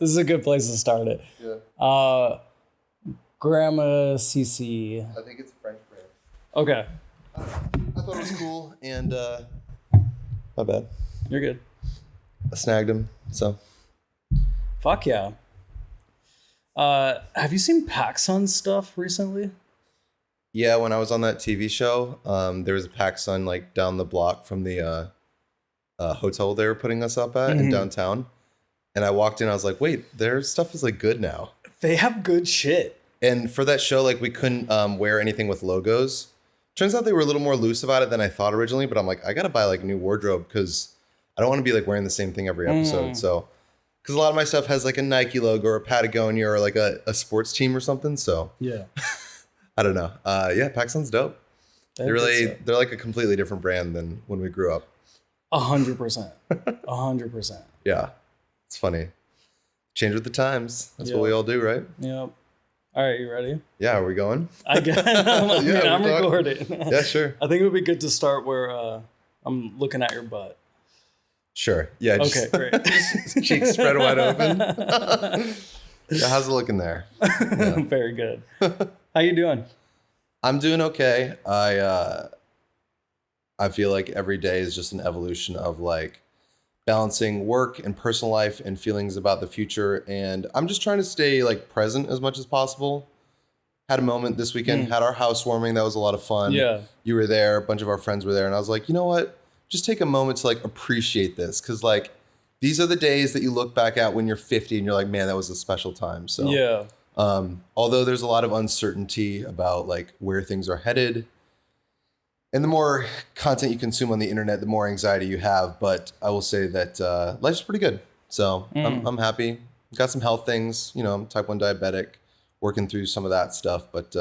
This is a good place to start it. Yeah. Grandma CC. I think it's a French brand. Okay. I thought it was cool, and my bad. You're good. I snagged him, so. Fuck yeah. Have you seen PacSun stuff recently? Yeah, when I was on that TV show, there was a PacSun like down the block from the hotel they were putting us up at in downtown. And I walked in, I was like, wait, their stuff is like good now. They have good shit. And for that show, like we couldn't wear anything with logos. Turns out they were a little more loose about it than I thought originally, but I'm like, I gotta buy like new wardrobe because I don't want to be like wearing the same thing every episode. So, because a lot of my stuff has like a Nike logo or a Patagonia or like a sports team or something. So yeah, I don't know. Yeah, PacSun's dope. They're like a completely different brand than when we grew up. 100%. 100%. Yeah, it's funny. Change with the times. That's what we all do, right? Yep. All right, you ready? Yeah, are we going? I guess. I'm recording. Yeah, sure. I think it would be good to start where I'm looking at your butt. Sure. Yeah. Okay, great. Just cheeks spread wide open. Yeah, how's it looking there? Yeah. Very good. How you doing? I'm doing okay. I feel like every day is just an evolution of like balancing work and personal life and feelings about the future. And I'm just trying to stay like present as much as possible. Had a moment this weekend, had our housewarming. That was a lot of fun. Yeah. You were there. A bunch of our friends were there. And I was like, you know what? Just take a moment to like appreciate this. Cause like these are the days that you look back at when you're 50 and you're like, man, that was a special time. So yeah. Although there's a lot of uncertainty about like where things are headed, and the more content you consume on the internet, the more anxiety you have. But I will say that life's pretty good. So I'm happy. Got some health things, you know, I'm type 1 diabetic, working through some of that stuff. But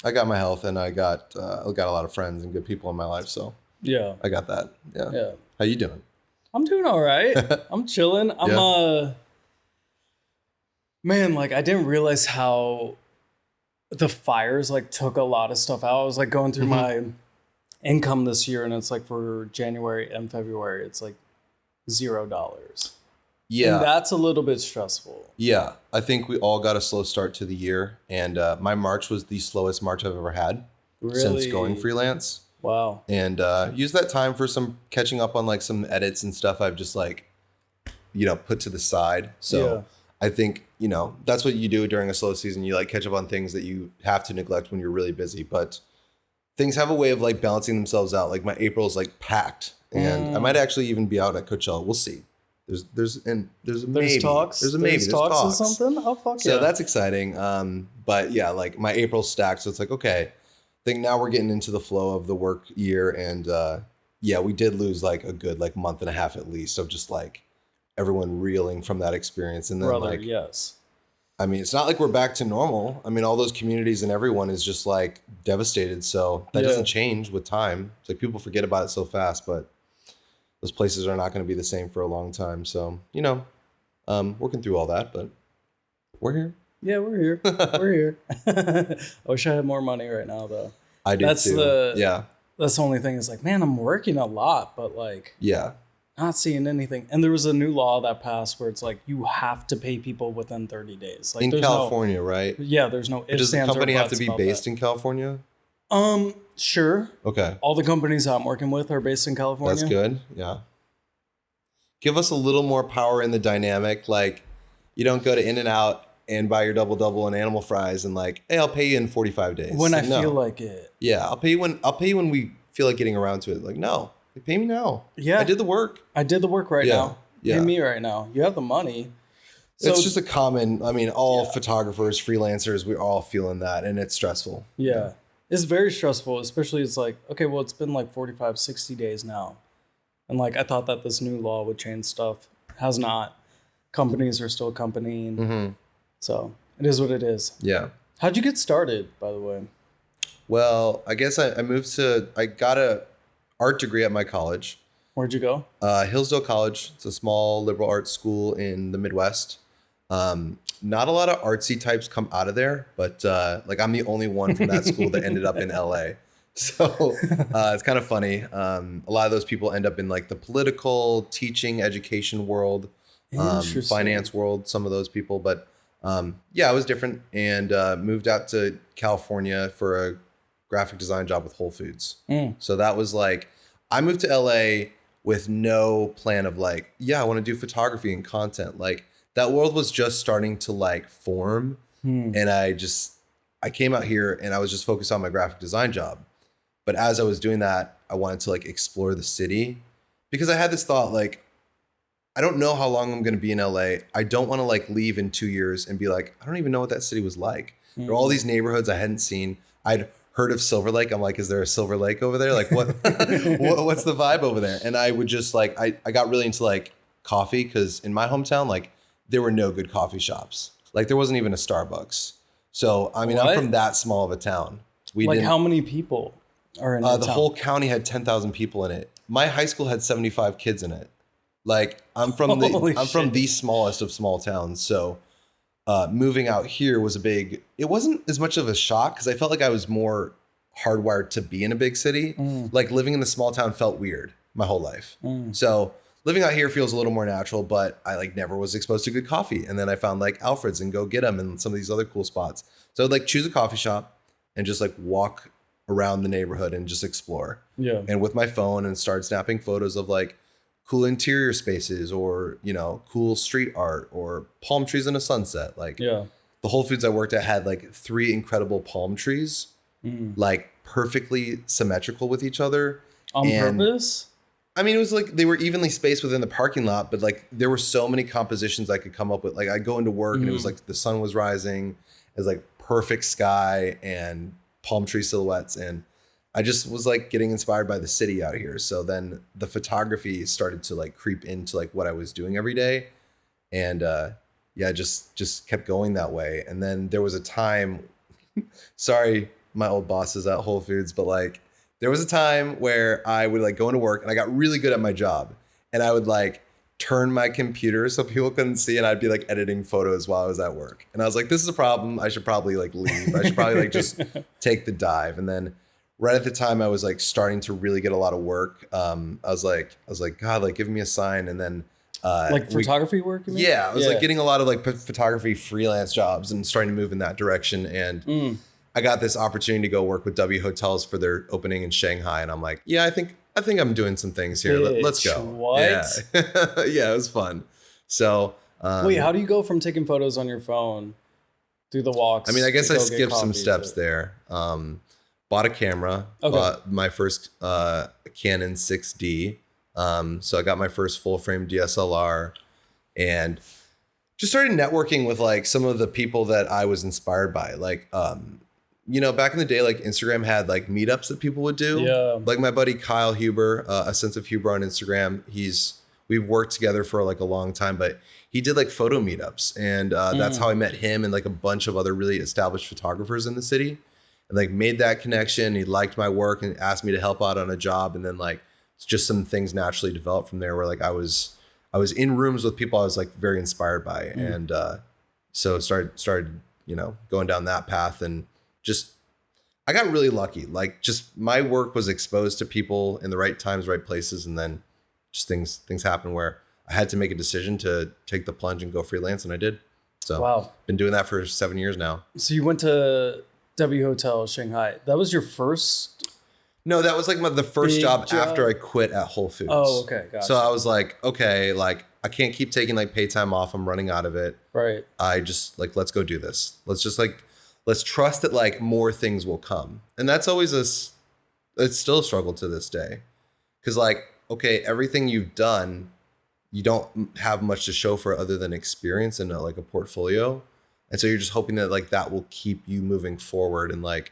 I got my health, and I got a lot of friends and good people in my life. So yeah, I got that. Yeah. Yeah. How you doing? I'm doing all right. I'm chilling. Man, like I didn't realize how the fires like took a lot of stuff out. I was like going through my income this year, and it's like for January and February, it's like $0. Yeah. And that's a little bit stressful. Yeah. I think we all got a slow start to the year, and my March was the slowest March I've ever had since going freelance. Wow. And use that time for some catching up on like some edits and stuff I've just like, you know, put to the side. So I think, you know, that's what you do during a slow season. You like catch up on things that you have to neglect when you're really busy. But things have a way of like balancing themselves out. Like my April's like packed, and I might actually even be out at Coachella. We'll see. There's a maybe. Talks. There's a maybe. There's talks talks. or something. Oh fuck so yeah. That's exciting. But yeah, like my April's stacked. So it's like, okay, I think now we're getting into the flow of the work year. And yeah, we did lose like a good like month and a half at least of just like everyone reeling from that experience. And then yes. I mean, it's not like we're back to normal. I mean, all those communities and everyone is just like devastated. So that doesn't change with time. It's like people forget about it so fast, but those places are not going to be the same for a long time. So, you know, working through all that, but we're here. Yeah, we're here. We're here. I wish I had more money right now, though. I do too. That's the only thing is like, man, I'm working a lot, but like, not seeing anything. And there was a new law that passed where it's like you have to pay people within 30 days. Like in California, right? Yeah, there's no. Does the company have to be based in California? Sure. Okay. All the companies I'm working with are based in California. That's good. Yeah. Give us a little more power in the dynamic. Like, you don't go to In-N-Out and buy your double and animal fries and like, hey, I'll pay you in 45 days. When I feel like it. Yeah, I'll pay you when we feel like getting around to it. Like, no, pay me now. Yeah. I did the work. I did the work right now. Yeah. Pay me right now. You have the money. So, it's just a common, I mean, all photographers, freelancers, we're all feeling that, and it's stressful. Yeah. It's very stressful, especially it's like, okay, well, it's been like 45, 60 days now. And like, I thought that this new law would change stuff. Has not. Companies are still companying. So it is what it is. Yeah. How'd you get started, by the way? Well, I guess I got a art degree at my college. Where'd you go? Hillsdale College. It's a small liberal arts school in the Midwest. Not a lot of artsy types come out of there, but like I'm the only one from that school that ended up in LA. So it's kind of funny. A lot of those people end up in like the political, teaching, education world. finance world, some of those people. But yeah, it was different, and moved out to California for a graphic design job with Whole Foods. So that was like, I moved to LA with no plan of like, yeah, I want to do photography and content. Like that world was just starting to like form. And I came out here and I was just focused on my graphic design job. But as I was doing that, I wanted to like explore the city, because I had this thought, like, I don't know how long I'm going to be in LA. I don't want to like leave in 2 years and be like, I don't even know what that city was like. There are all these neighborhoods I hadn't seen. I'd heard of Silver Lake. I'm like, is there a Silver Lake over there? Like what, what's the vibe over there? And I would just like, I got really into like coffee, because in my hometown, like there were no good coffee shops. Like there wasn't even a Starbucks. So, I mean, I'm from that small of a town. How many people are in the town? Whole county had 10,000 people in it. My high school had 75 kids in it. Like I'm from the smallest of small towns. So moving out here was it wasn't as much of a shock, because I felt like I was more hardwired to be in a big city. Like living in the small town felt weird my whole life. So living out here feels a little more natural, but I like never was exposed to good coffee. And then I found like Alfred's and Go Get 'Em and some of these other cool spots. So I'd like choose a coffee shop and just like walk around the neighborhood and just explore. Yeah. And with my phone, and start snapping photos of like cool interior spaces, or, you know, cool street art, or palm trees in a sunset. Like the Whole Foods I worked at had like 3 incredible palm trees, like perfectly symmetrical with each other. On purpose? I mean, it was like they were evenly spaced within the parking lot, but like there were so many compositions I could come up with. Like I'd go into work and it was like the sun was rising. It was like perfect sky and palm tree silhouettes. And I just was like getting inspired by the city out here. So then the photography started to like creep into like what I was doing every day. And just kept going that way. And then there was a time, sorry, my old bosses at Whole Foods, but like there was a time where I would like go into work and I got really good at my job, and I would like turn my computer so people couldn't see, and I'd be like editing photos while I was at work. And I was like, this is a problem. I should probably like leave. I should probably like just take the dive. And then right at the time I was like starting to really get a lot of work. I was like, God, like give me a sign. And then like photography work? You mean? Yeah. I was like getting a lot of like photography freelance jobs and starting to move in that direction. And I got this opportunity to go work with W Hotels for their opening in Shanghai. And I'm like, yeah, I think I'm doing some things here. Let's go. What? Yeah. Yeah, it was fun. So wait, how do you go from taking photos on your phone through the walks? I mean, I guess I skipped some steps there. Bought a camera, bought my first Canon 6D. So I got my first full frame DSLR, and just started networking with like some of the people that I was inspired by. Like, you know, back in the day, like Instagram had like meetups that people would do. Yeah. Like my buddy Kyle Huber, A Sense of Huber on Instagram. We've worked together for like a long time, but he did like photo meetups, and that's how I met him and like a bunch of other really established photographers in the city, and like made that connection. He liked my work and asked me to help out on a job, and then like just some things naturally developed from there, where like I was in rooms with people I was like very inspired by, and so started you know going down that path. And just I got really lucky. Like just my work was exposed to people in the right times, right places, and then just things happen where I had to make a decision to take the plunge and go freelance, and I did. So been doing that for 7 years now. So you went to W Hotel Shanghai. That was your first? No, that was like the first job after I quit at Whole Foods. Oh, okay, gotcha. So I was like, okay, like I can't keep taking like paid time off. I'm running out of it. Right. I just like, let's go do this. Let's trust that like more things will come. And that's always it's still a struggle to this day. Cause like, okay, everything you've done, you don't have much to show for other than experience and like a portfolio. And so you're just hoping that like that will keep you moving forward. And like,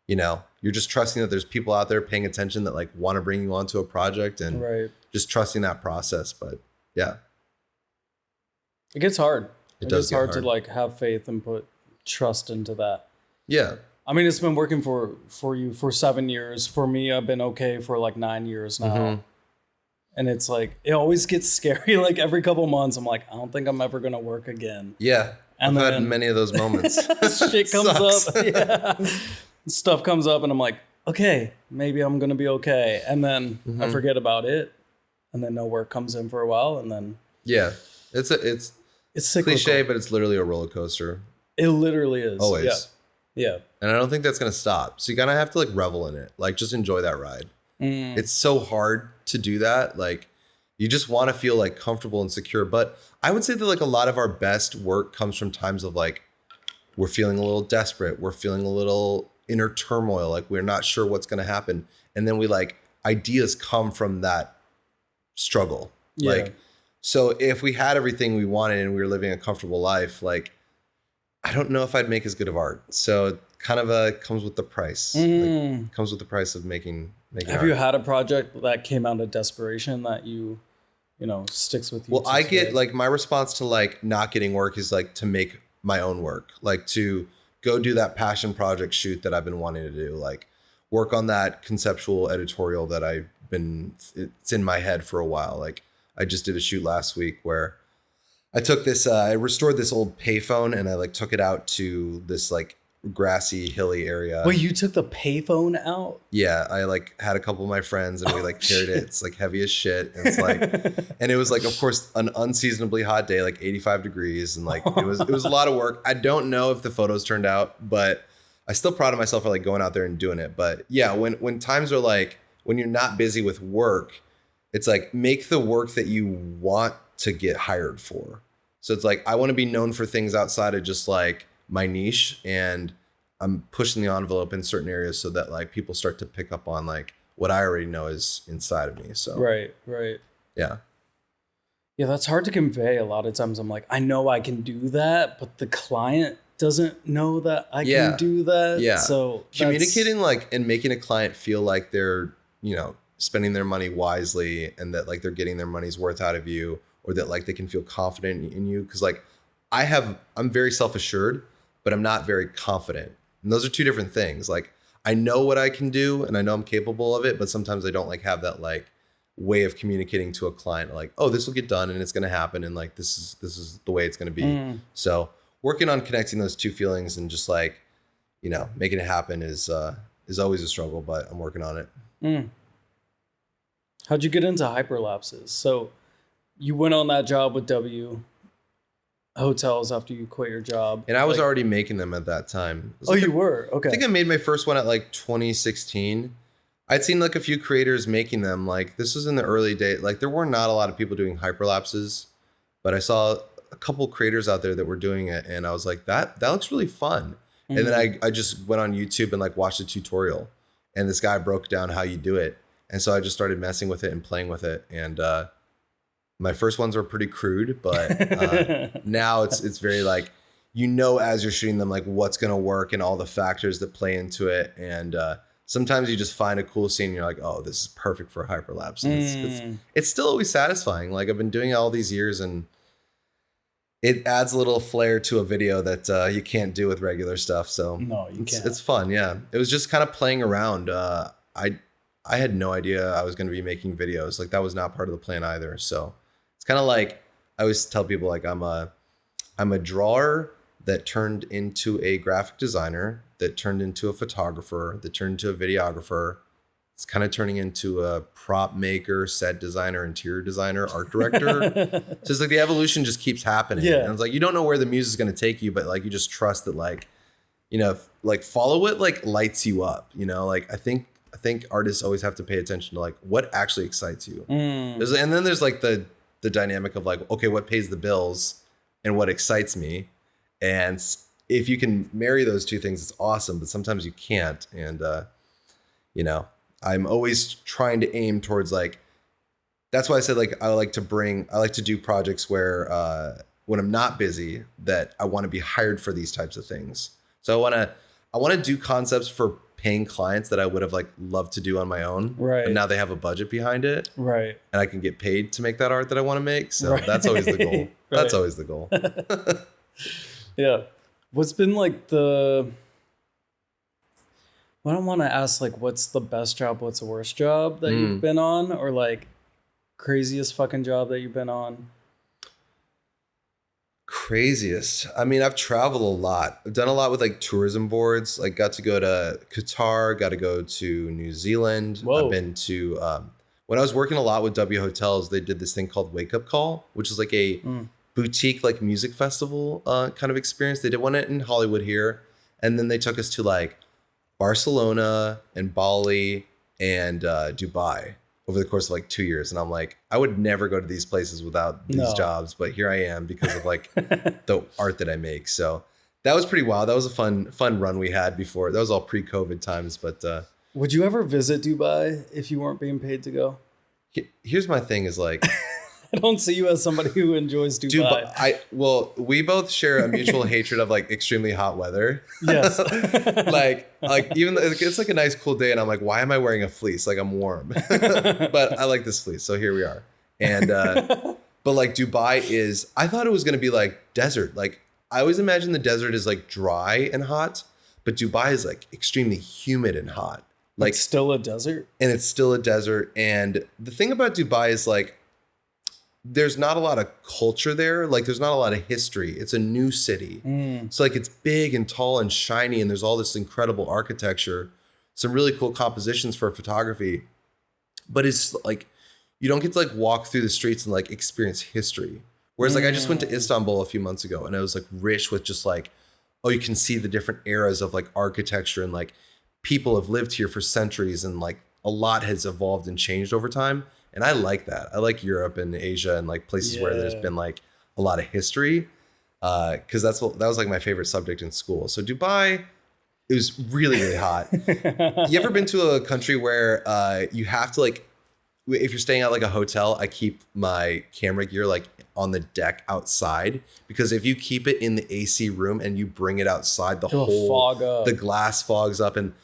you know, you're just trusting that there's people out there paying attention that like want to bring you onto a project, and just trusting that process. But yeah, it gets hard. It does get hard to like have faith and put trust into that. Yeah. I mean, it's been working for you for 7 years. For me, I've been okay for like 9 years now. Mm-hmm. And it's like, it always gets scary. Like every couple months, I'm like, I don't think I'm ever going to work again. Yeah. And I've had many of those moments. Shit comes up. Yeah. Stuff comes up and I'm like, okay, maybe I'm going to be okay. And then I forget about it. And then no work comes in for a while. And then. Yeah. It's cyclical. cliche, but it's literally a roller coaster. It literally is. Always. Yeah. And I don't think that's going to stop. So you kind of have to like revel in it. Like just enjoy that ride. It's so hard to do that. Like you just want to feel like comfortable and secure. But I would say that like a lot of our best work comes from times of like, we're feeling a little desperate. We're feeling a little inner turmoil. Like we're not sure what's going to happen. And then we like ideas come from that struggle. Yeah. Like, so if we had everything we wanted and we were living a comfortable life, like, I don't know if I'd make as good of art. So it kind of comes with the price. Like, comes with the price of making Have art. you had a project that came out of desperation that you know, sticks with you? Well, I get like my response to like not getting work is like to make my own work, like to go do that passion project shoot that I've been wanting to do, like work on that conceptual editorial that it's in my head for a while. Like I just did a shoot last week where I took this, I restored this old payphone and I like took it out to this like grassy, hilly area. Wait, you took the payphone out? Yeah, I like had a couple of my friends and we like carried it. It's like heavy as shit. And it's like, and it was like, of course, an unseasonably hot day, like 85 degrees. And like, it was a lot of work. I don't know if the photos turned out, but I still proud of myself for like going out there and doing it. But yeah, when times are like, when you're not busy with work, it's like, make the work that you want to get hired for. So it's like, I want to be known for things outside of just like my niche, and I'm pushing the envelope in certain areas so that like people start to pick up on like what I already know is inside of me. So right. Yeah, that's hard to convey. A lot of times I'm like, I know I can do that, but the client doesn't know that I can do that. Yeah. So communicating like and making a client feel like they're, you know, spending their money wisely and that like they're getting their money's worth out of you, or that like they can feel confident in you. Cause like I'm very self-assured, but I'm not very confident. And those are two different things. Like I know what I can do and I know I'm capable of it, but sometimes I don't like have that like way of communicating to a client, like, oh, this will get done and it's going to happen. And like, this is the way it's going to be. So working on connecting those two feelings and just like, you know, making it happen is always a struggle, but I'm working on it. How'd you get into hyperlapses? So you went on that job with W Hotels after you quit your job. And I was already making them at that time. You were? Okay. I think I made my first one at like 2016. I'd seen like a few creators making them. Like this was in the early days. Like there were not a lot of people doing hyperlapses, but I saw a couple creators out there that were doing it. And I was like, that looks really fun. And then I just went on YouTube and like watched a tutorial, and this guy broke down how you do it. And so I just started messing with it and playing with it. And my first ones were pretty crude, but now it's very like, you know, as you're shooting them, like what's going to work and all the factors that play into it. And sometimes you just find a cool scene and you're like, oh, this is perfect for hyperlapse. And it's still always satisfying. Like I've been doing it all these years, and it adds a little flair to a video that you can't do with regular stuff. So no, you can't. It's fun. Yeah. It was just kind of playing around. I had no idea I was going to be making videos. Like that was not part of the plan either. So it's kind of like, I always tell people like I'm a drawer that turned into a graphic designer, that turned into a photographer, that turned into a videographer. It's kind of turning into a prop maker, set designer, interior designer, art director. So it's like the evolution just keeps happening. Yeah. And it's like, you don't know where the music is going to take you, but like, you just trust that like, you know, like follow what like lights you up, you know, like I think artists always have to pay attention to like what actually excites you. And then there's like the dynamic of like, okay, what pays the bills and what excites me. And if you can marry those two things, it's awesome, but sometimes you can't. And, you know, I'm always trying to aim towards like, that's why I said like, I like to do projects where, when I'm not busy, that I want to be hired for these types of things. So I want to do concepts for paying clients that I would have like loved to do on my own. Right. And now they have a budget behind it. Right. And I can get paid to make that art that I want to make. So that's always the goal. That's always the goal. Yeah. What's been like I don't want to ask like, what's the best job? What's the worst job that you've been on, or like craziest fucking job that you've been on? Craziest. I mean, I've traveled a lot. I've done a lot with like tourism boards. Like got to go to Qatar, got to go to New Zealand. Whoa. I've been to, when I was working a lot with W Hotels, they did this thing called Wake Up Call, which is like a boutique like music festival kind of experience. They did one in Hollywood here, and then they took us to like Barcelona and Bali and Dubai over the course of like 2 years. And I'm like, I would never go to these places without these jobs, but here I am because of like the art that I make. So that was pretty wild. That was a fun run we had before. That was all pre-COVID times, but would you ever visit Dubai if you weren't being paid to go? Here's my thing is like, I don't see you as somebody who enjoys Dubai. Well, we both share a mutual hatred of like extremely hot weather. Yes. like even though it's like a nice cool day and I'm like, why am I wearing a fleece? Like I'm warm, but I like this fleece. So here we are. And, but like Dubai I thought it was going to be like desert. Like I always imagine the desert is like dry and hot, but Dubai is like extremely humid and hot. Like it's still a desert? And it's still a desert. And the thing about Dubai is like, there's not a lot of culture there. Like there's not a lot of history. It's a new city. So like it's big and tall and shiny and there's all this incredible architecture, some really cool compositions for photography. But it's like, you don't get to like walk through the streets and like experience history. Whereas like I just went to Istanbul a few months ago and it was like rich with just like, oh, you can see the different eras of like architecture and like people have lived here for centuries and like a lot has evolved and changed over time. And I like that. I like Europe and Asia and like places where there's been like a lot of history. Cause that was like my favorite subject in school. So Dubai, it was really, really hot. You ever been to a country where you have to like, if you're staying at like a hotel, I keep my camera gear like on the deck outside because if you keep it in the AC room and you bring it outside, the glass fogs up. And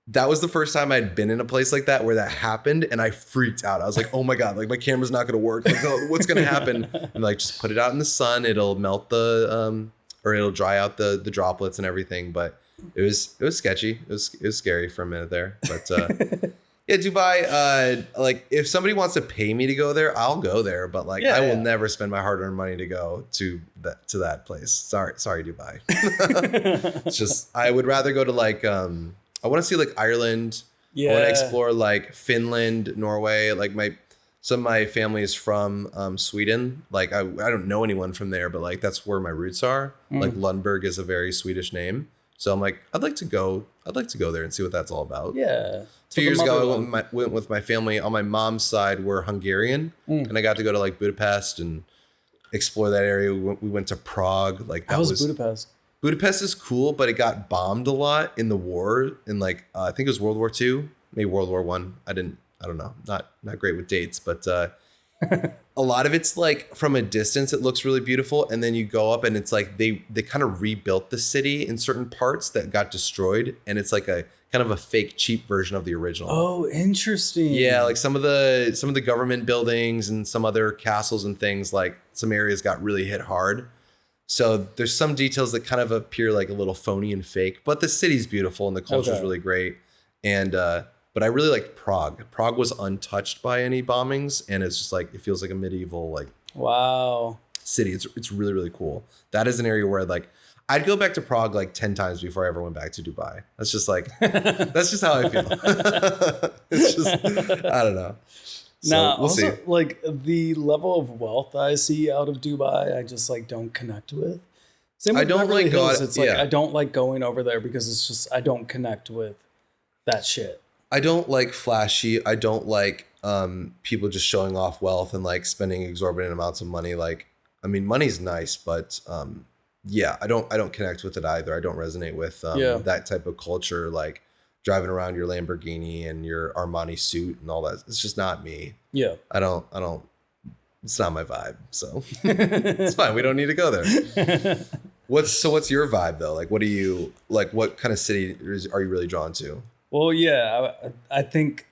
that was the first time I'd been in a place like that where that happened and I freaked out. I was like, oh my God, like my camera's not going to work. Like, oh, what's going to happen? And like, just put it out in the sun. It'll melt or it'll dry out the droplets and everything. But it was sketchy. It was scary for a minute there. But yeah, Dubai, like if somebody wants to pay me to go there, I'll go there. But like, I will never spend my hard earned money to go to that place. Sorry, Dubai. It's just, I would rather go to like, I want to see like Ireland. Yeah. I want to explore like Finland, Norway. Like some of my family is from Sweden. Like I don't know anyone from there, but like that's where my roots are. Like Lundberg is a very Swedish name. So I'm like, I'd like to go there and see what that's all about. Yeah. A few years ago, I went with my family. On my mom's side, we're Hungarian. And I got to go to like Budapest and explore that area. We went to Prague. Like how was Budapest? Budapest is cool, but it got bombed a lot in the war in like I think it was World War II, maybe World War I. I don't know. Not great with dates, but a lot of it's like from a distance it looks really beautiful, and then you go up and it's like they kind of rebuilt the city in certain parts that got destroyed, and it's like a kind of a fake cheap version of the original. Oh, interesting. Yeah, like some of the government buildings and some other castles and things, like some areas got really hit hard. So there's some details that kind of appear like a little phony and fake, but the city's beautiful and the culture is really great. And but I really like Prague. Prague was untouched by any bombings, and it's just like it feels like a medieval like city. It's really, really cool. That is an area where like I'd go back to Prague like 10 times before I ever went back to Dubai. That's just like that's just how I feel. It's just I don't know. So we'll see. Like the level of wealth I see out of Dubai, I just like don't connect with. Same with Beverly Hills. It's like I don't like going over there because it's just I don't connect with that shit. I don't like flashy. I don't like people just showing off wealth and like spending exorbitant amounts of money. Like, I mean, money's nice, but yeah, I don't connect with it either. I don't resonate with that type of culture. Like driving around your Lamborghini and your Armani suit and all that. It's just not me. Yeah. I don't, it's not my vibe. So it's fine. We don't need to go there. What's your vibe though? Like, what kind of city are you really drawn to? Well, yeah, I think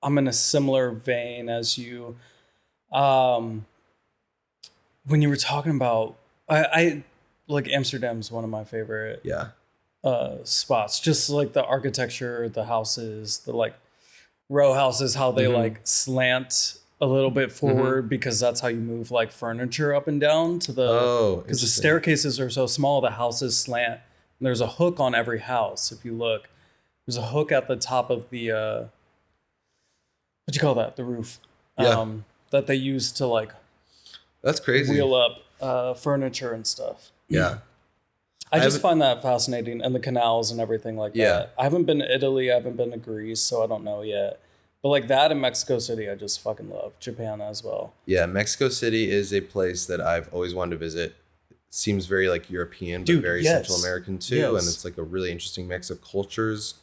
I'm in a similar vein as you. When you were talking about, I like Amsterdam's one of my favorite. Yeah. Spots, just like the architecture, the houses, the like row houses, how they like slant a little bit forward because that's how you move like furniture up and down to the because the staircases are so small, the houses slant, and there's a hook on every house. If you look, there's a hook at the top of the what do you call that, the roof, that they use to like that's crazy wheel up furniture and stuff. Yeah. I just find that fascinating, and the canals and everything like that. I haven't been to Italy, I haven't been to Greece, so I don't know yet. But like that in Mexico City, I just fucking love. Japan as well. Yeah, Mexico City is a place that I've always wanted to visit. Seems very like European, but very Central American too. And it's like a really interesting mix of cultures.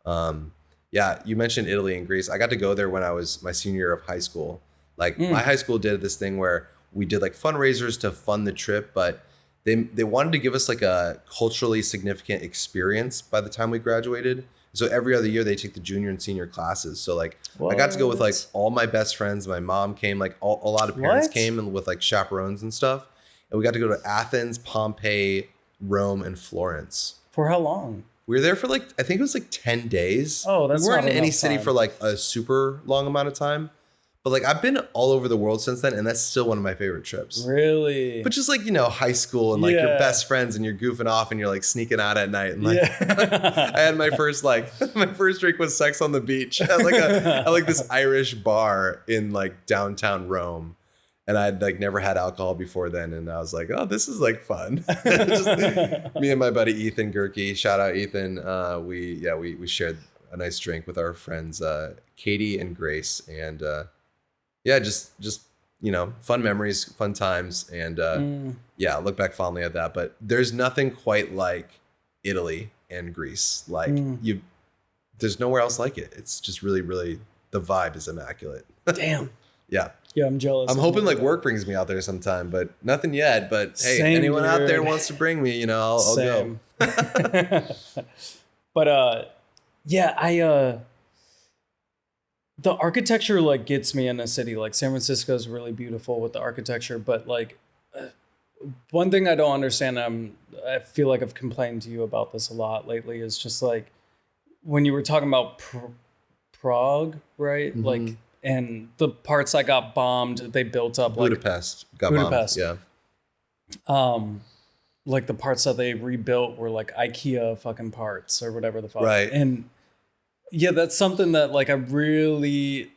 Yeah, you mentioned Italy and Greece. I got to go there when I was my senior year of high school. Like my high school did this thing where we did like fundraisers to fund the trip, but they wanted to give us like a culturally significant experience by the time we graduated. So every other year they take the junior and senior classes. So like I got to go with like all my best friends. My mom came, like a lot of parents came and with like chaperones and stuff. And we got to go to Athens, Pompeii, Rome, and Florence. For how long? We were there for like, I think it was like 10 days. Oh, that's We weren't not in any enough city time. for like a super long amount of time. But like I've been all over the world since then, and that's still one of my favorite trips. Really? But just like, you know, high school and like your best friends and you're goofing off and you're like sneaking out at night. And like I had my first drink was sex on the beach at like this Irish bar in like downtown Rome. And I'd like never had alcohol before then. And I was like, oh, this is like fun. Just me and my buddy, Ethan Gerke, shout out Ethan. We shared a nice drink with our friends, Katie and Grace. And just, you know, fun memories, fun times. And look back fondly at that. But there's nothing quite like Italy and Greece. Like there's nowhere else like it. It's just really, really, the vibe is immaculate. Damn. Yeah. Yeah, I'm jealous. I'm hoping like work brings me out there sometime, but nothing yet. But hey, anyone out there wants to bring me, you know, I'll go. But the architecture like gets me in a city. Like San Francisco is really beautiful with the architecture, but like one thing I don't understand, I feel like I've complained to you about this a lot lately, is just like when you were talking about Prague, right? Mm-hmm. Like, and the parts that got bombed, they built up. Budapest got bombed. Yeah. Like the parts that they rebuilt were like IKEA fucking parts or whatever the fuck. Right. And yeah, that's something that like really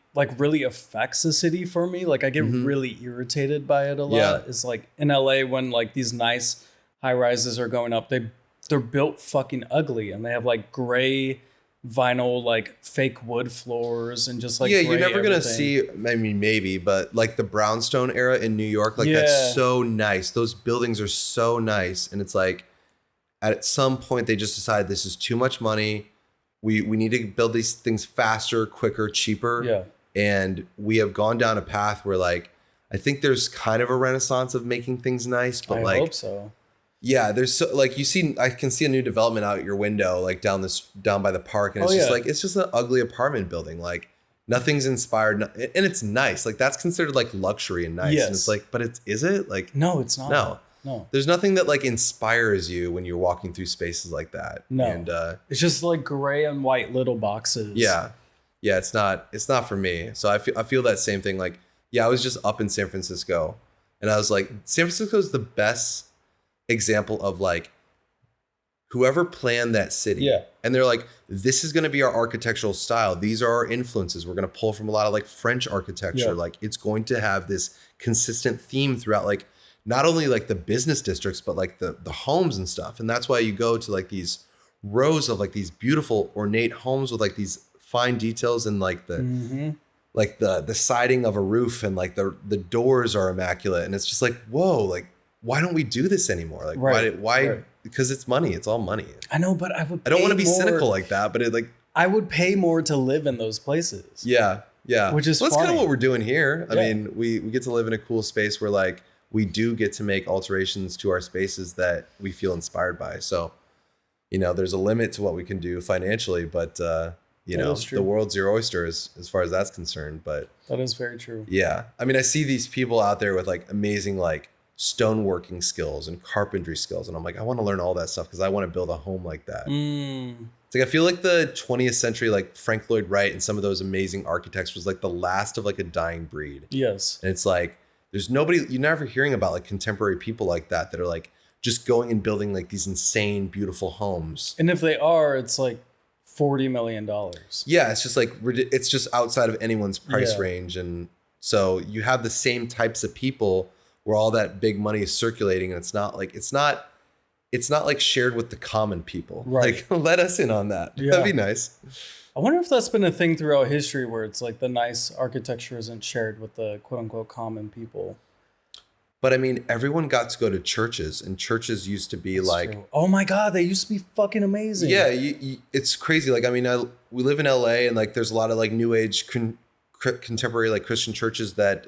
affects the city for me. Like I get really irritated by it a lot. Yeah. It's like in LA when like these nice high rises are going up, they're built fucking ugly and they have like gray vinyl, like fake wood floors and just like you're never gonna see, I mean maybe, but like the brownstone era in New York, like that's so nice. Those buildings are so nice, and it's like at some point they just decide this is too much money. We need to build these things faster, quicker, cheaper. Yeah. And we have gone down a path where like I think there's kind of a renaissance of making things nice, but I hope so. Yeah, there's so like I can see a new development out your window, like down by the park, and it's just an ugly apartment building. Like nothing's inspired, and it's nice. Like that's considered like luxury and nice. Yes. And it's like, but is it? Like no, it's not. No. There's nothing that like inspires you when you're walking through spaces like that. No, and it's just like gray and white little boxes. Yeah, it's not for me. So I feel that same thing. Like I was just up in San Francisco, and I was like, San Francisco is the best example of like whoever planned that city. Yeah. And they're like, this is going to be our architectural style. These are our influences. We're going to pull from a lot of like French architecture. Yeah. Like it's going to have this consistent theme throughout, like not only like the business districts, but like the homes and stuff. And that's why you go to like these rows of like these beautiful ornate homes with like these fine details and like the like the siding of a roof and like the doors are immaculate. And it's just like, whoa, like why don't we do this anymore? Like why? Right. Because it's money. It's all money. I know, but I don't want to be cynical like that, but I would pay more to live in those places. Yeah. Which is that's kind of what we're doing here. I mean, we get to live in a cool space where like we do get to make alterations to our spaces that we feel inspired by. So, you know, there's a limit to what we can do financially, but you know, the world's your oyster as far as that's concerned. But that is very true. Yeah. I mean, I see these people out there with like amazing like stoneworking skills and carpentry skills, and I'm like, I want to learn all that stuff because I want to build a home like that. It's like I feel like the 20th century, like Frank Lloyd Wright and some of those amazing architects was like the last of like a dying breed. Yes. And it's like there's nobody, you're never hearing about like contemporary people like that are like just going and building like these insane beautiful homes. And if they are, it's like $40 million. Yeah, it's just like it's just outside of anyone's price range, and so you have the same types of people where all that big money is circulating, and it's not like shared with the common people. Right. Like, let us in on that. Yeah. That'd be nice. I wonder if that's been a thing throughout history where it's like the nice architecture isn't shared with the quote unquote common people. But I mean, everyone got to go to churches, and churches used to be That's true. Oh my God, they used to be fucking amazing. Yeah, it's crazy. Like, I mean, we live in LA, and like, there's a lot of like new age contemporary like Christian churches that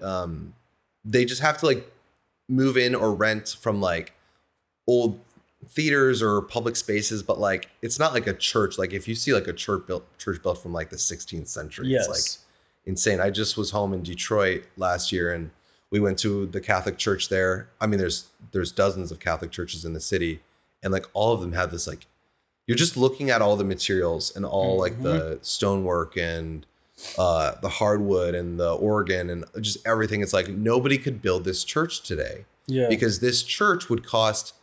they just have to like move in or rent from like old theaters or public spaces, but like it's not like a church. Like if you see like a church built from like the 16th century, Yes. It's like insane. I just was home in Detroit last year, and we went to the Catholic church there. I mean, there's dozens of Catholic churches in the city, and like all of them have this like, you're just looking at all the materials and all like the stonework and the hardwood and the organ and just everything. It's like nobody could build this church today. Yeah. Because this church would cost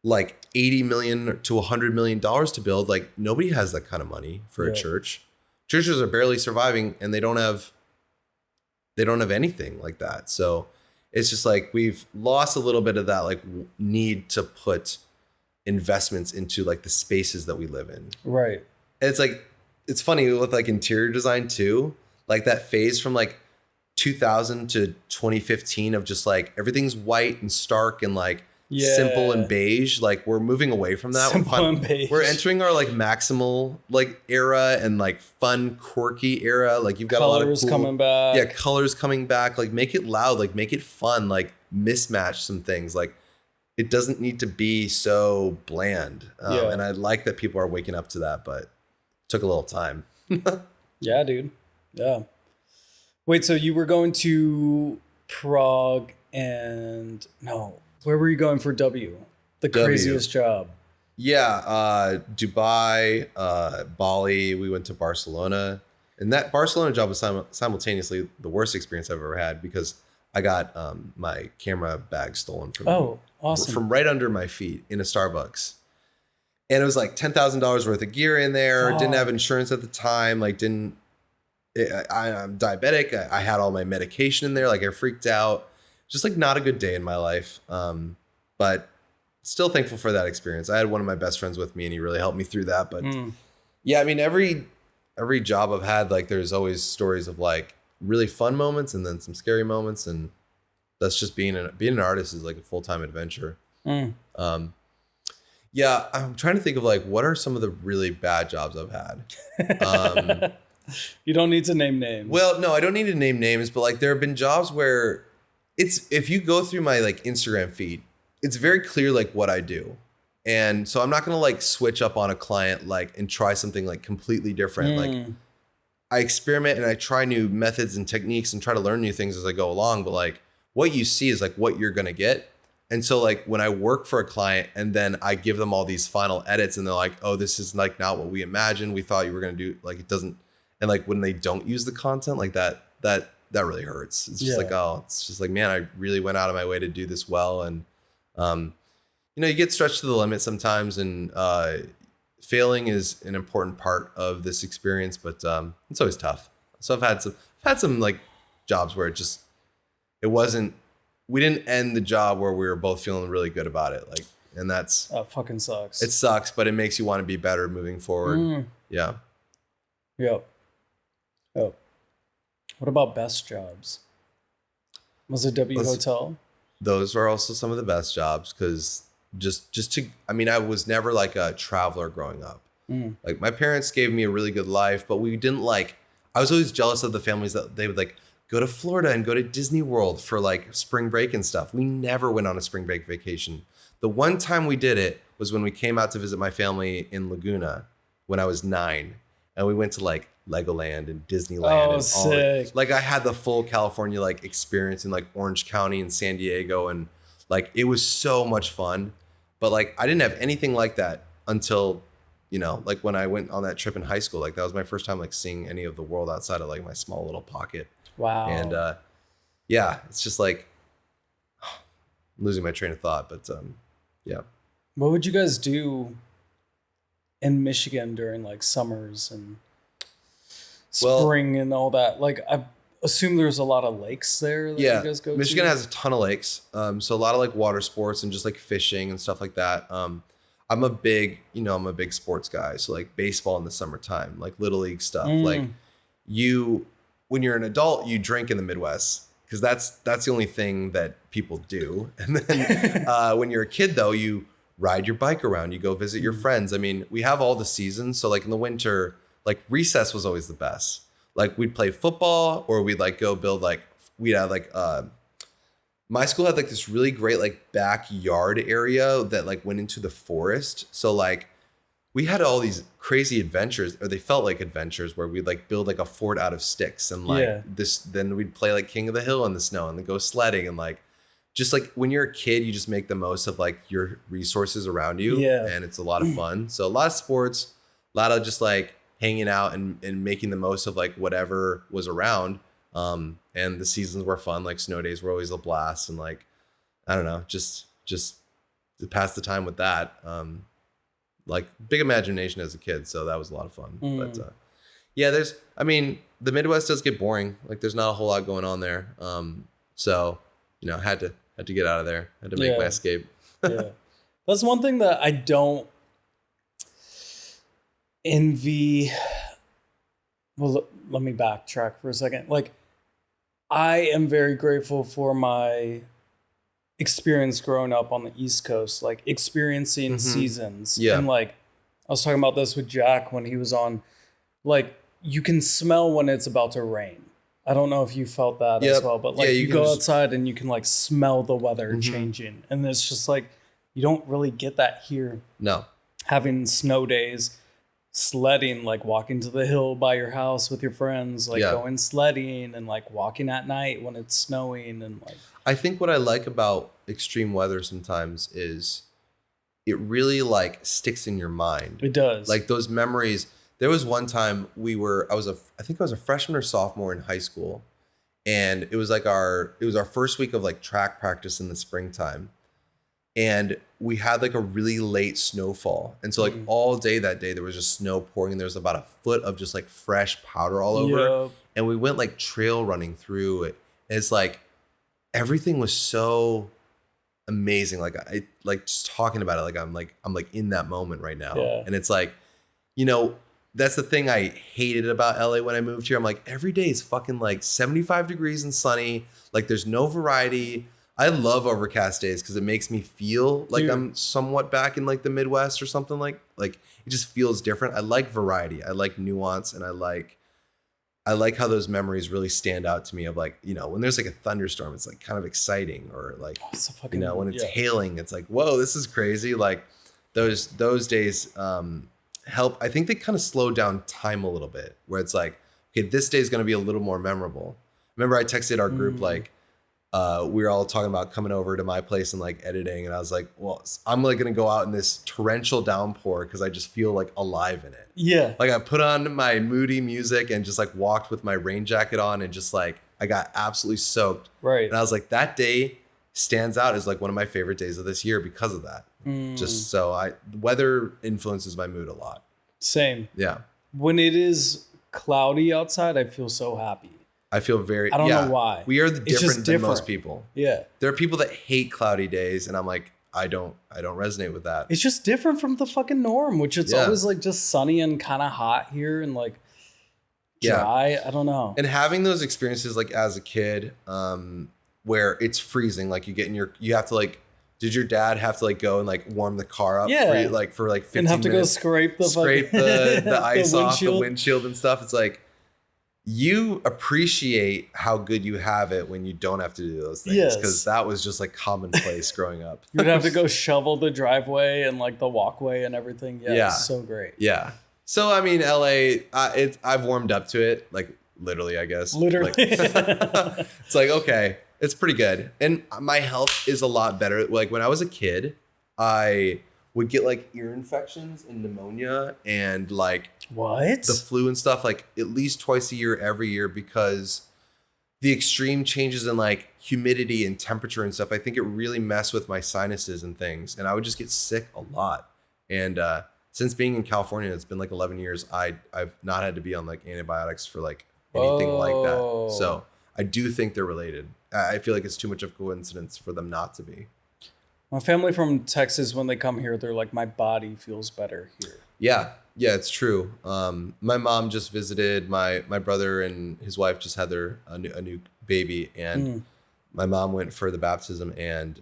like $80 million to $100 million to build. Like nobody has that kind of money for a church. Churches are barely surviving, and they don't have anything like that. So it's just like we've lost a little bit of that like need to put investments into like the spaces that we live in. Right. And it's like, it's funny with like interior design too, like that phase from like 2000 to 2015 of just like everything's white and stark and like simple and beige. Like we're moving away from that. And beige. We're entering our like maximal like era and like fun, quirky era. Like you've got colors a lot of cool, coming back. Yeah, colors coming back. Like make it loud, like make it fun, like mismatch some things. Like it doesn't need to be so bland. And I like that people are waking up to that, but it took a little time. Yeah, dude. Yeah. Wait, so you were going to Prague and where were you going for W? The craziest job. Yeah, Dubai, Bali. We went to Barcelona, and that Barcelona job was simultaneously the worst experience I've ever had because I got my camera bag stolen from me. Awesome. From right under my feet in a Starbucks. And it was like $10,000 worth of gear in there. Didn't have insurance at the time. Like I'm diabetic. I had all my medication in there. Like I freaked out. Just like not a good day in my life. But still thankful for that experience. I had one of my best friends with me, and he really helped me through that. But yeah, I mean, every job I've had, like there's always stories of like really fun moments and then some scary moments. And that's just being an artist is like a full-time adventure. Yeah, I'm trying to think of like, what are some of the really bad jobs I've had? You don't need to name names. Well, no, I don't need to name names, but like there have been jobs where if you go through my like Instagram feed, it's very clear like what I do. And so I'm not going to like switch up on a client like and try something like completely different. Like I experiment and I try new methods and techniques and try to learn new things as I go along. But like what you see is like what you're going to get. And so like when I work for a client and then I give them all these final edits and they're like, oh, this is like not what we imagined. We thought you were going to do, like it doesn't. And like when they don't use the content like that really hurts. It's just like, oh, it's just like, man, I really went out of my way to do this well. And, you get stretched to the limit sometimes, and failing is an important part of this experience, but it's always tough. So I've had some like jobs where we didn't end the job where we were both feeling really good about it. Like, and that fucking sucks. It sucks, but it makes you want to be better moving forward. Yeah. Yep. Oh. What about best jobs? Was it W Hotel? Those are also some of the best jobs because I was never like a traveler growing up. Like my parents gave me a really good life, but we didn't I was always jealous of the families that they would like go to Florida and go to Disney World for like spring break and stuff. We never went on a spring break vacation. The one time we did it was when we came out to visit my family in Laguna when I was 9. And we went to like Legoland and Disneyland. Oh, sick. Like I had the full California like experience in like Orange County and San Diego. And like, it was so much fun. But like, I didn't have anything like that until, like when I went on that trip in high school. Like that was my first time like seeing any of the world outside of like my small little pocket. Wow. And yeah, it's just like I'm losing my train of thought, but yeah. What would you guys do in Michigan during like summers and spring and all that? Like assume there's a lot of lakes there that you guys go Michigan to? has a ton of lakes. So a lot of like water sports and just like fishing and stuff like that. I'm a big sports guy. So like baseball in the summertime, like little league stuff. Like when you're an adult, you drink in the Midwest because that's the only thing that people do. And then when you're a kid though, you ride your bike around, you go visit your friends. I mean, we have all the seasons. So like in the winter, like recess was always the best. Like we'd play football or we'd like go build like, we'd have like, my school had like this really great like backyard area that like went into the forest. So like we had all these crazy adventures, or they felt like adventures, where we'd like build like a fort out of sticks and like then we'd play like King of the Hill in the snow and then go sledding and like, just like when you're a kid, you just make the most of like your resources around you. And it's a lot of fun. So a lot of sports, a lot of just like hanging out and making the most of like whatever was around. And the seasons were fun. Like snow days were always a blast. And like, I don't know, just to pass the time with that. Like big imagination as a kid. So that was a lot of fun. But yeah, the Midwest does get boring. Like there's not a whole lot going on there. So, had to get out of there. Had to make my escape. That's one thing that I don't envy. Well, let me backtrack for a second. Like, I am very grateful for my experience growing up on the East Coast, like experiencing seasons. And like, I was talking about this with Jack when he was on, like, you can smell when it's about to rain. I don't know if you felt that as well, but like you go outside and you can like smell the weather changing. And it's just like, you don't really get that here. No. Having snow days, sledding, like walking to the hill by your house with your friends, like going sledding and like walking at night when it's snowing. And like, I think what I like about extreme weather sometimes is it really like sticks in your mind. It does. Like those memories. There was one time I think I was a freshman or sophomore in high school, and it was our first week of like track practice in the springtime, and we had like a really late snowfall, and so like all day that day there was just snow pouring, and there was about a foot of just like fresh powder all over, and we went like trail running through it, and it's like everything was so amazing. Like I like just talking about it, like I'm like in that moment right now, and it's like, that's the thing I hated about LA when I moved here. I'm like, every day is fucking like 75 degrees and sunny. Like there's no variety. I love overcast days because it makes me feel like I'm somewhat back in like the Midwest or something. Like it just feels different. I like variety. I like nuance, and I like how those memories really stand out to me of like, when there's like a thunderstorm, it's like kind of exciting, or like, when it's hailing, it's like, whoa, this is crazy. Like those days, help. I think they kind of slow down time a little bit, where it's like, okay, this day is going to be a little more memorable. Remember I texted our group, like, we were all talking about coming over to my place and like editing. And I was like, well, I'm like going to go out in this torrential downpour because I just feel like alive in it. Yeah. Like I put on my moody music and just like walked with my rain jacket on, and just like, I got absolutely soaked. Right. And I was like, that day stands out as like one of my favorite days of this year because of that. Just so weather influences my mood a lot. Same. Yeah. When it is cloudy outside, I feel so happy. I feel I don't know why. We are different than most people. Yeah. There are people that hate cloudy days, and I'm like, I don't resonate with that. It's just different from the fucking norm, which it's always like just sunny and kind of hot here and like dry. I don't know. And having those experiences like as a kid, where it's freezing, like you have to like, did your dad have to like go and like warm the car up for like 15 minutes? And have to go scrape the ice off the windshield and stuff. It's like, you appreciate how good you have it when you don't have to do those things, because that was just like commonplace growing up. You'd have to go shovel the driveway and like the walkway and everything. Yeah. It's so great. Yeah. So, I mean, LA, I've warmed up to it, like literally, I guess. Literally. Like, it's like, okay, it's pretty good. And my health is a lot better. Like when I was a kid, I would get like ear infections and pneumonia and like the flu and stuff like at least twice a year, every year, because the extreme changes in like humidity and temperature and stuff, I think it really messed with my sinuses and things. And I would just get sick a lot. And since being in California, it's been like 11 years, I've not had to be on like antibiotics for like anything like that. Oh. So I do think they're related. I feel like it's too much of a coincidence for them not to be. My family from Texas, when they come here, they're like, my body feels better here. Yeah, it's true. My mom just visited. My brother and his wife just had a new baby, and my mom went for the baptism, and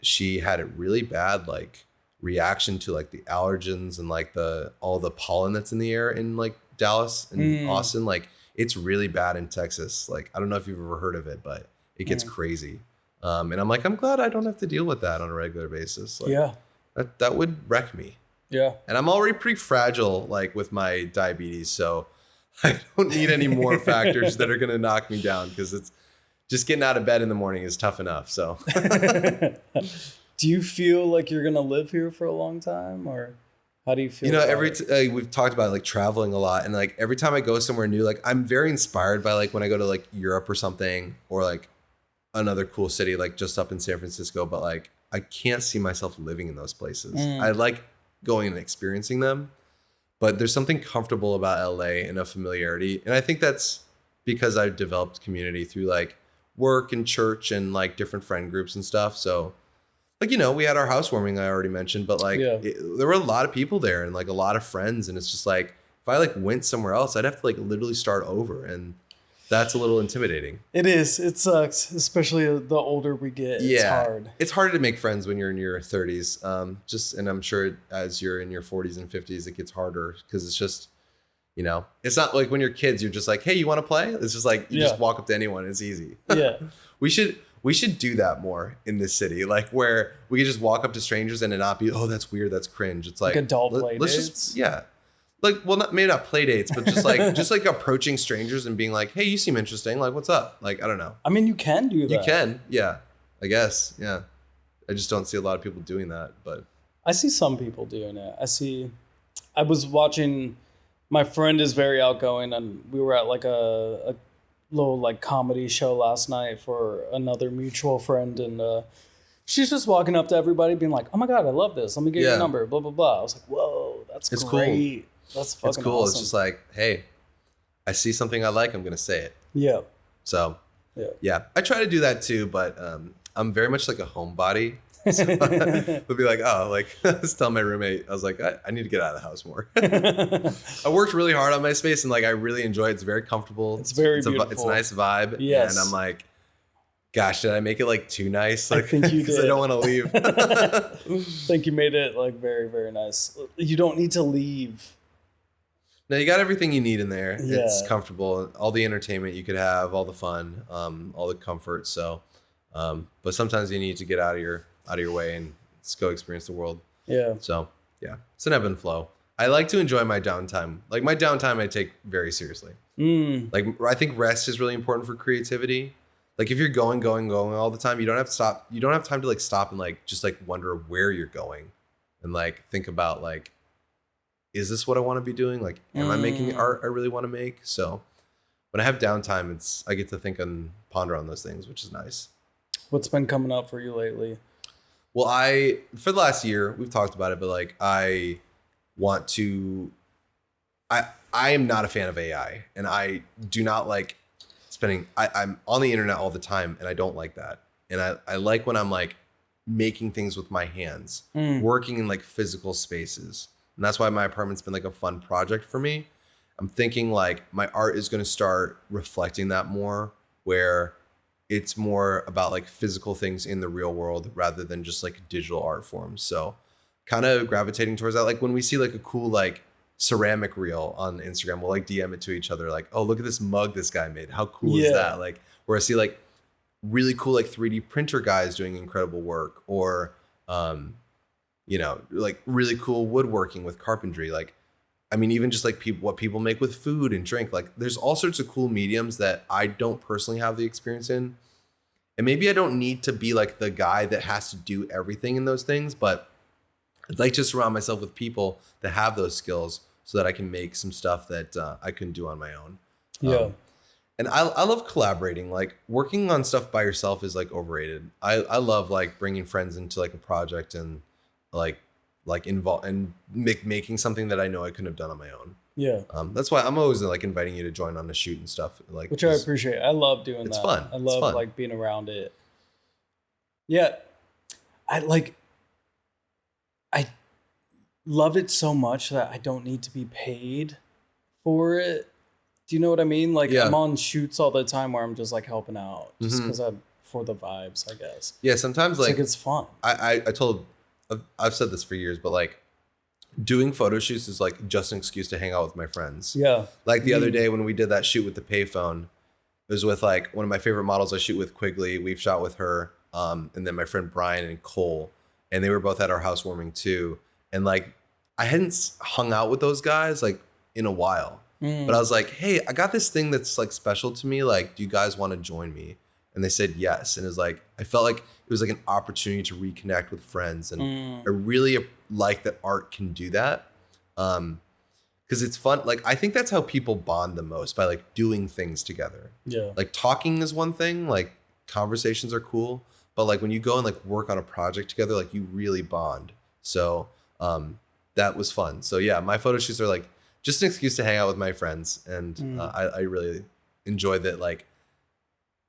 she had a really bad like reaction to like the allergens and like all the pollen that's in the air in like Dallas and Austin. Like it's really bad in Texas. Like I don't know if you've ever heard of it, but it gets crazy. And I'm like, I'm glad I don't have to deal with that on a regular basis. Like, yeah, that would wreck me. Yeah. And I'm already pretty fragile, like with my diabetes. So I don't need any more factors that are going to knock me down, because it's just getting out of bed in the morning is tough enough. So do you feel like you're going to live here for a long time, or how do you feel? You know, we've talked about like traveling a lot, and like every time I go somewhere new, like I'm very inspired by like when I go to like Europe or something, or like another cool city, like just up in San Francisco, but like I can't see myself living in those places. I like going and experiencing them, but there's something comfortable about LA and a familiarity. And I think that's because I've developed community through like work and church and like different friend groups and stuff. So like, you know, we had our housewarming I already mentioned, but like there were a lot of people there and like a lot of friends. And it's just like, if I like went somewhere else, I'd have to like literally start over. And that's a little intimidating. It is. It sucks, especially the older we get. It's hard. It's harder to make friends when you're in your 30s. And I'm sure as you're in your 40s and 50s, it gets harder, because it's just, you know, it's not like when you're kids, you're just like, hey, you want to play? It's just like you just walk up to anyone. It's easy. Yeah. We should do that more in this city, like where we could just walk up to strangers and it not be, oh, that's weird, that's cringe. It's like adult play dates. Just like, well, maybe not play dates, but just like approaching strangers and being like, hey, you seem interesting. Like, what's up? Like, I don't know. I mean, you can do that. You can. Yeah, I guess. Yeah. I just don't see a lot of people doing that, but I see some people doing it. I was watching, my friend is very outgoing, and we were at like a little like comedy show last night for another mutual friend. And she's just walking up to everybody being like, oh my God, I love this. Let me get your number, blah, blah, blah. I was like, whoa, that's great. Cool. That's fucking awesome. It's cool. It's just like, hey, I see something I like, I'm going to say it. Yeah. So, yeah. I try to do that too, but I'm very much like a homebody. So they'll be like, oh, like, I was telling my roommate, I was like, I need to get out of the house more. I worked really hard on my space, and like, I really enjoy it. It's very comfortable. It's beautiful. It's a nice vibe. Yes. And I'm like, gosh, did I make it like too nice? Like, I think you did. I don't want to leave. I think you made it like very, very nice. You don't need to leave. No, you got everything you need in there. Yeah. It's comfortable. All the entertainment you could have, all the fun, all the comfort. So, but sometimes you need to get out of your way and just go experience the world. Yeah. So, yeah, it's an ebb and flow. I like to enjoy my downtime. Like my downtime, I take very seriously. Like I think rest is really important for creativity. Like if you're going all the time, you don't have to stop. You don't have time to like stop and like just like wonder where you're going, and like think about like, is this what I want to be doing? Like, am I making the art I really want to make? So when I have downtime, I get to think and ponder on those things, which is nice. What's been coming up for you lately? Well, for the last year, we've talked about it, but like I am not a fan of AI, and I do not like I'm on the internet all the time, and I don't like that. And I like when I'm like making things with my hands, working in like physical spaces. And that's why my apartment's been like a fun project for me. I'm thinking like my art is going to start reflecting that more, where it's more about like physical things in the real world rather than just like digital art forms. So kind of gravitating towards that. Like when we see like a cool like ceramic reel on Instagram, we'll like DM it to each other like, oh, look at this mug this guy made. How cool is that? Like where I see like really cool like 3D printer guys doing incredible work, or you know, like really cool woodworking with carpentry. Like, I mean, even just like what people make with food and drink. Like there's all sorts of cool mediums that I don't personally have the experience in. And maybe I don't need to be like the guy that has to do everything in those things, but I'd like to surround myself with people that have those skills so that I can make some stuff that I couldn't do on my own. Yeah. And I love collaborating. Like working on stuff by yourself is like overrated. I love like bringing friends into like a project and like like involved and making something that I know I couldn't have done on my own. Yeah. That's why I'm always like inviting you to join on the shoot and stuff. Like, which I appreciate. I love doing that. It's fun. I love like being around it. Yeah. I love it so much that I don't need to be paid for it. Do you know what I mean? Like I'm on shoots all the time where I'm just like helping out just because I'm for the vibes, I guess. Yeah. Sometimes like it's fun. I've said this for years, but like doing photo shoots is like just an excuse to hang out with my friends. Yeah. Like the other day when we did that shoot with the payphone, it was with like one of my favorite models I shoot with, Quigley. We've shot with her. And then my friend Brian and Cole, and they were both at our housewarming too. And like, I hadn't hung out with those guys like in a while, but I was like, hey, I got this thing that's like special to me. Like, do you guys want to join me? And they said yes. And it was like, I felt like it was like an opportunity to reconnect with friends. And I really like that art can do that. Because it's fun. Like, I think that's how people bond the most, by like doing things together. Yeah. Like talking is one thing, like conversations are cool, but like when you go and like work on a project together, like you really bond. So that was fun. So yeah, my photo shoots are like just an excuse to hang out with my friends. And I really enjoy that. Like,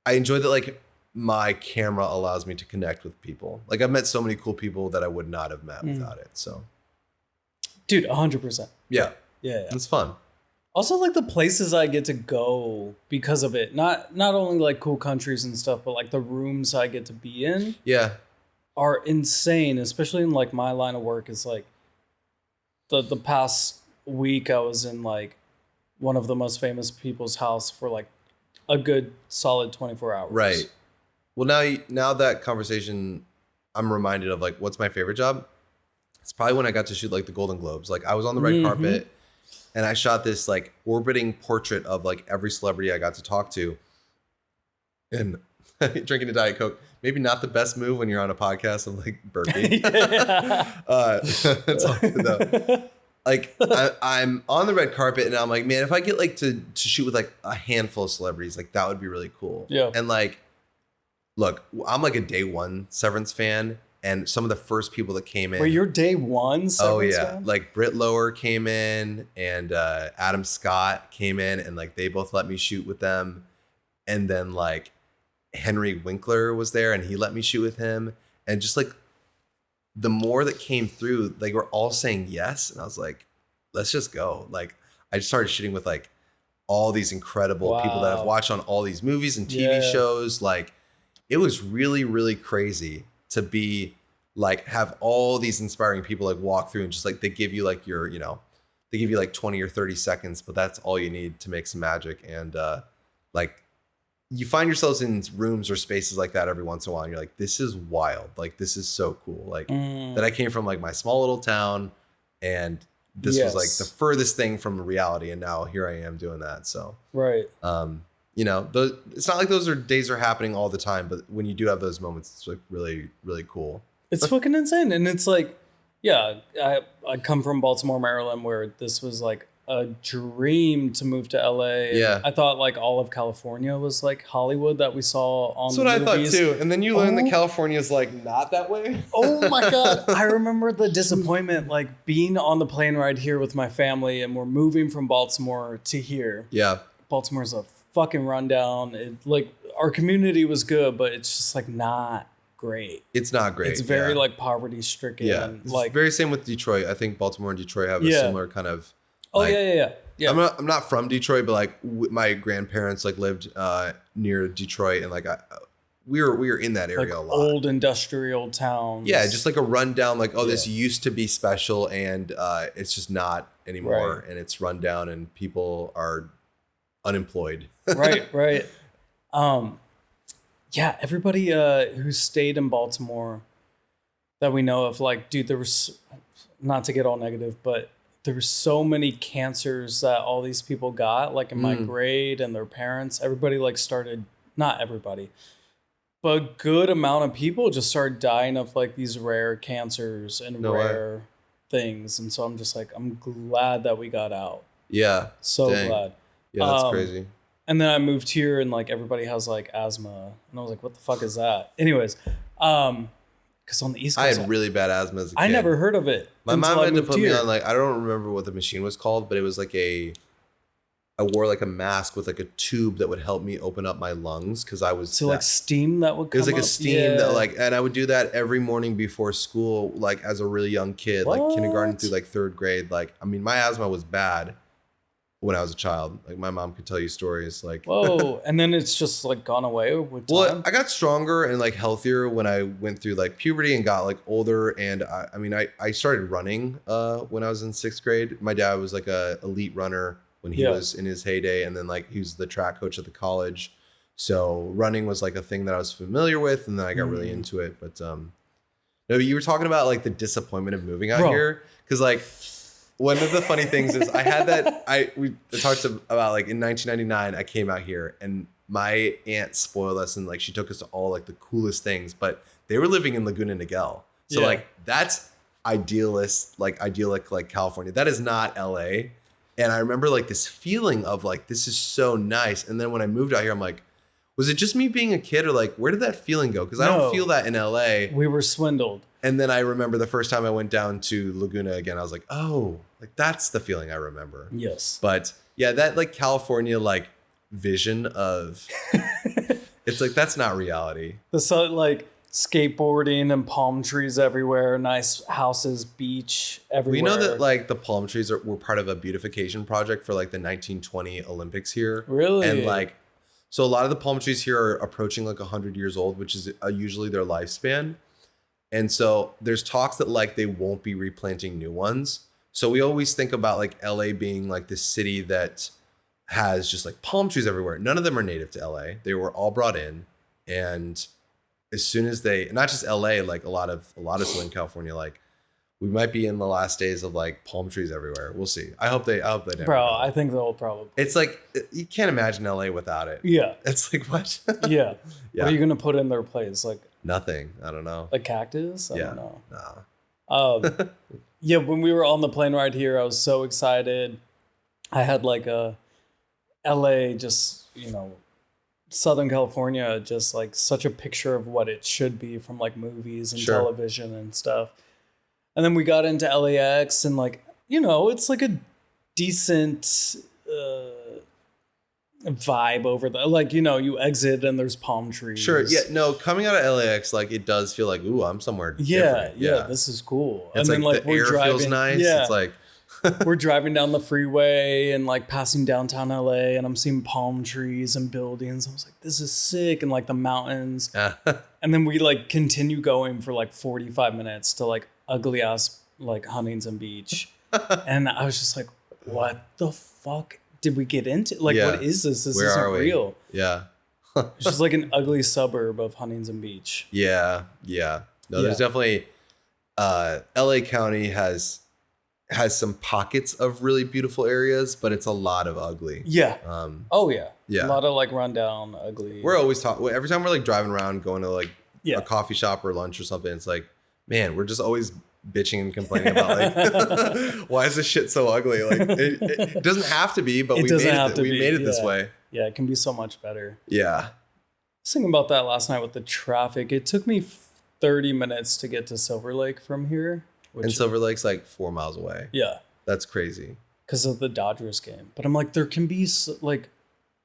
I enjoy that like my camera allows me to connect with people. Like I've met so many cool people that I would not have met without it. So dude, 100%. Yeah. Yeah. It's fun. Also like the places I get to go because of it. Not only like cool countries and stuff, but like the rooms I get to be in. Yeah. Are insane, especially in like my line of work. Is like the past week I was in like one of the most famous people's house for like a good solid 24 hours. Right. Well, now that conversation, I'm reminded of like, what's my favorite job? It's probably when I got to shoot like the Golden Globes. Like I was on the red carpet and I shot this like orbiting portrait of like every celebrity I got to talk to. And drinking a Diet Coke, maybe not the best move when you're on a podcast of like burping. That's all good though. Like I'm on the red carpet and I'm like, man, if I get like to shoot with like a handful of celebrities, like that would be really cool. Yeah. And like, look, I'm like a day one Severance fan, and some of the first people that came in. Wait, you're day one Severance fan? Like Britt Lower came in and Adam Scott came in, and like they both let me shoot with them. And then like Henry Winkler was there and he let me shoot with him. And just like the more that came through, like we're all saying yes. And I was like, let's just go. Like I just started shooting with like all these incredible people that I've watched on all these movies and TV shows. Like it was really, really crazy to be like, have all these inspiring people like walk through and just like, they give you like your, you know, they give you like 20 or 30 seconds, but that's all you need to make some magic. And like you find yourselves in rooms or spaces like that every once in a while. And you're like, this is wild. Like, this is so cool. Like that I came from like my small little town and this was like the furthest thing from reality. And now here I am doing that. So, right. You know, it's not like those days are happening all the time, but when you do have those moments, it's like really, really cool. It's fucking insane. And it's like, yeah, I come from Baltimore, Maryland, where this was like a dream to move to LA. Yeah. I thought like all of California was like Hollywood that we saw on the movies. That's what I thought too. And then you learn that California is like not that way. Oh my God. I remember the disappointment, like being on the plane ride here with my family and we're moving from Baltimore to here. Yeah. Baltimore's a fucking rundown. It like our community was good, but it's just like not great. It's not great. It's very like poverty stricken. Yeah. And, it's like very same with Detroit. I think Baltimore and Detroit have a similar kind of. Oh like, yeah. I'm not from Detroit, but like my grandparents like lived near Detroit, and like we were in that area like a lot. Old industrial towns. Yeah, just like a rundown. Like this used to be special, and it's just not anymore, and it's run down, and people are unemployed. Right. Yeah, everybody who stayed in Baltimore that we know of, like, dude, there was, not to get all negative, but there were so many cancers that all these people got, like in my grade and their parents. Everybody like started, not everybody, but a good amount of people just started dying of like these rare cancers and rare things. And so I'm just like, I'm glad that we got out. Yeah. So glad. Yeah, that's crazy. And then I moved here and like everybody has like asthma. And I was like, what the fuck is that? Anyways, Because on the East I Coast, had really bad asthma as a kid. I never heard of it. My mom had to put me on like, I don't remember what the machine was called, but it was like I wore like a mask with like a tube that would help me open up my lungs because I was like steam that would come It was like up? a steam that like, and I would do that every morning before school, like as a really young kid, like kindergarten through like 3rd grade. Like, I mean, my asthma was bad when I was a child. Like my mom could tell you stories like, whoa. And then it's just like gone away with time. Well, I got stronger and like healthier when I went through like puberty and got like older. And I started running when I was in 6th grade. My dad was like a elite runner when he was in his heyday. And then like he was the track coach at the college. So running was like a thing that I was familiar with. And then I got really into it. But no, you were talking about like the disappointment of moving out here. Cause like, one of the funny things is I had that, we talked about like in 1999, I came out here and my aunt spoiled us and like she took us to all like the coolest things, but they were living in Laguna Niguel. So like that's idyllic like California. That is not LA. And I remember like this feeling of like, this is so nice. And then when I moved out here, I'm like, was it just me being a kid or like, where did that feeling go? Because I don't feel that in LA. We were swindled. And then I remember the first time I went down to Laguna again, I was like, oh, like that's the feeling I remember. Yes. But yeah, that like California like vision of it's like that's not reality. The sun, like skateboarding and palm trees everywhere, nice houses, beach everywhere. We know that like the palm trees were part of a beautification project for like the 1920 Olympics here. Really? And like, so a lot of the palm trees here are approaching like 100 years old, which is usually their lifespan. And so there's talks that like they won't be replanting new ones. So we always think about like LA being like this city that has just like palm trees everywhere. None of them are native to LA. They were all brought in. And as soon as not just LA, like a lot of Southern California, like we might be in the last days of like palm trees everywhere. We'll see. I hope they never. Bro, I think they'll probably. It's like, you can't imagine LA without it. Yeah. It's like, what? Yeah. What are you going to put in their place? Like, nothing. I don't know. Like cactus? I don't know. No. Yeah, when we were on the plane ride here, I was so excited. I had like a LA, just, Southern California, just like such a picture of what it should be from like movies and television and stuff. And then we got into LAX and like, it's like a decent vibe over there. Like, you exit and there's palm trees. Sure. Yeah. No, coming out of LAX, like it does feel like, ooh, I'm somewhere different. Yeah. This is cool. It's and then like the air feels nice. Yeah. It's like we're driving down the freeway and like passing downtown LA and I'm seeing palm trees and buildings. I was like, this is sick. And like the mountains. And then we like continue going for like 45 minutes to like ugly ass like Huntington Beach. And I was just like, what the fuck did we get into? Like, what is this? This isn't real. Yeah. It's just like an ugly suburb of Huntington Beach. Yeah. Yeah. No, there's definitely LA County has some pockets of really beautiful areas, but it's a lot of ugly. Yeah. Yeah. A lot of like rundown, ugly. We're always talking, every time we're like driving around, going to like a coffee shop or lunch or something, it's like, man, we're just always bitching and complaining about like, why is this shit so ugly? Like it doesn't have to be, but we made it this way. Yeah. It can be so much better. Yeah. I was thinking about that last night with the traffic. It took me 30 minutes to get to Silver Lake from here. And Silver Lake's like 4 miles away. Yeah. That's crazy. Because of the Dodgers game. But I'm like, there can be like,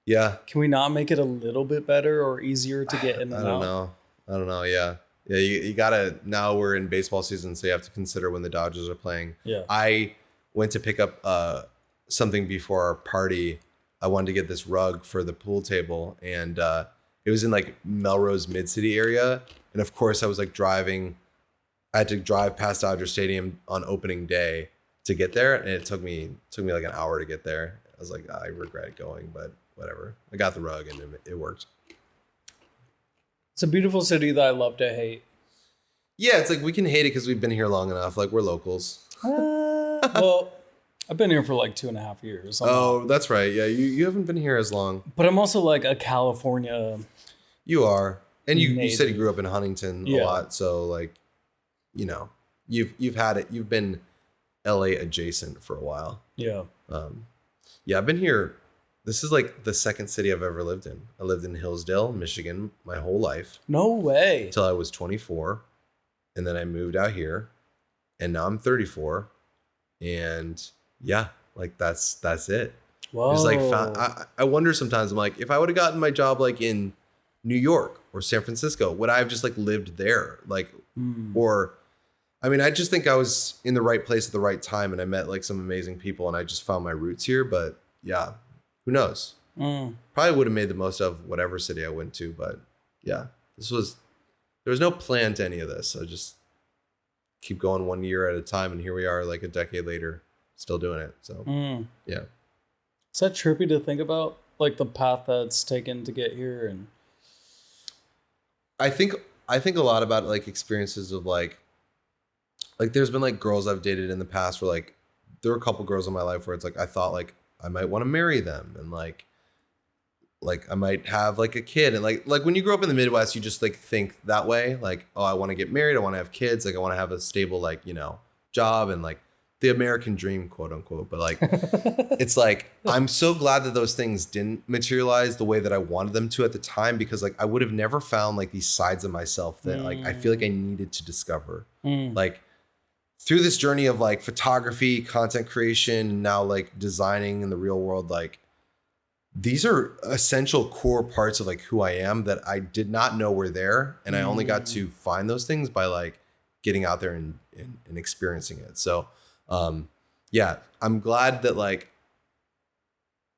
yeah. Can we not make it a little bit better or easier to get in and out? I don't know. Yeah. Yeah. You gotta, now we're in baseball season, so you have to consider when the Dodgers are playing. Yeah. I went to pick up something before our party. I wanted to get this rug for the pool table, and it was in like Melrose Mid-City area. And of course I was like I had to drive past Dodger Stadium on opening day to get there. And it took me like an hour to get there. I was like, I regret going, but whatever. I got the rug and it worked. It's a beautiful city that I love to hate. Yeah, it's like we can hate it because we've been here long enough. Like we're locals. Well, I've been here for like 2.5 years. That's right. Yeah, you haven't been here as long. But I'm also like a California. You are, and you said you grew up in Huntington a lot, so like, you've had it. You've been LA adjacent for a while. Yeah. Yeah, I've been here. This is like the second city I've ever lived in. I lived in Hillsdale, Michigan, my whole life. No way. Until I was 24. And then I moved out here, and now I'm 34, and yeah, like that's it. Whoa. Just like I wonder sometimes, I'm like, if I would have gotten my job like in New York or San Francisco, would I have just like lived there? Like, or I mean, I just think I was in the right place at the right time, and I met like some amazing people, and I just found my roots here. But yeah, who knows? Probably would have made the most of whatever city I went to, but yeah, there was no plan to any of this. I just keep going 1 year at a time, and here we are like a decade later, still doing it. So yeah. Is that trippy to think about? Like the path that's taken to get here? And I think a lot about like experiences of like there's been like girls I've dated in the past where like there were a couple girls in my life where it's like I thought like I might want to marry them, and like I might have like a kid, and like when you grow up in the Midwest, you just like think that way, like, oh, I want to get married, I want to have kids, like I want to have a stable like, you know, job, and like the American dream, quote unquote. But like it's like I'm so glad that those things didn't materialize the way that I wanted them to at the time, because like I would have never found like these sides of myself that like I feel like I needed to discover. Like through this journey of like photography, content creation, and now like designing in the real world, like these are essential core parts of like who I am that I did not know were there. And I only got to find those things by like getting out there and experiencing it. So yeah, I'm glad that like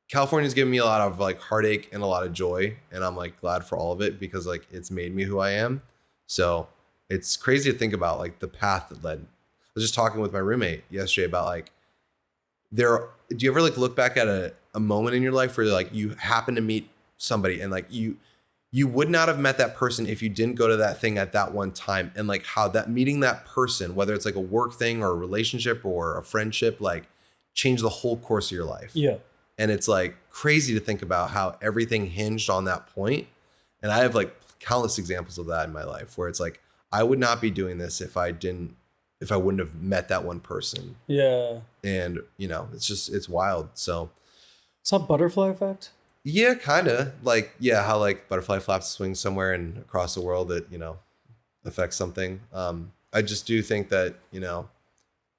California's given me a lot of like heartache and a lot of joy. And I'm like glad for all of it, because like it's made me who I am. So it's crazy to think about like the path that led. I was just talking with my roommate yesterday about like, do you ever like look back at a moment in your life where like you happen to meet somebody, and like you would not have met that person if you didn't go to that thing at that one time, and like how that meeting that person, whether it's like a work thing or a relationship or a friendship, like changed the whole course of your life. Yeah. And it's like crazy to think about how everything hinged on that point. And I have like countless examples of that in my life where it's like I would not be doing this if I wouldn't have met that one person. Yeah. And, you know, it's wild. So. Is that butterfly effect? Yeah, kind of. Like, yeah, how like butterfly flaps swing somewhere and across the world that, you know, affects something. I just do think that, you know,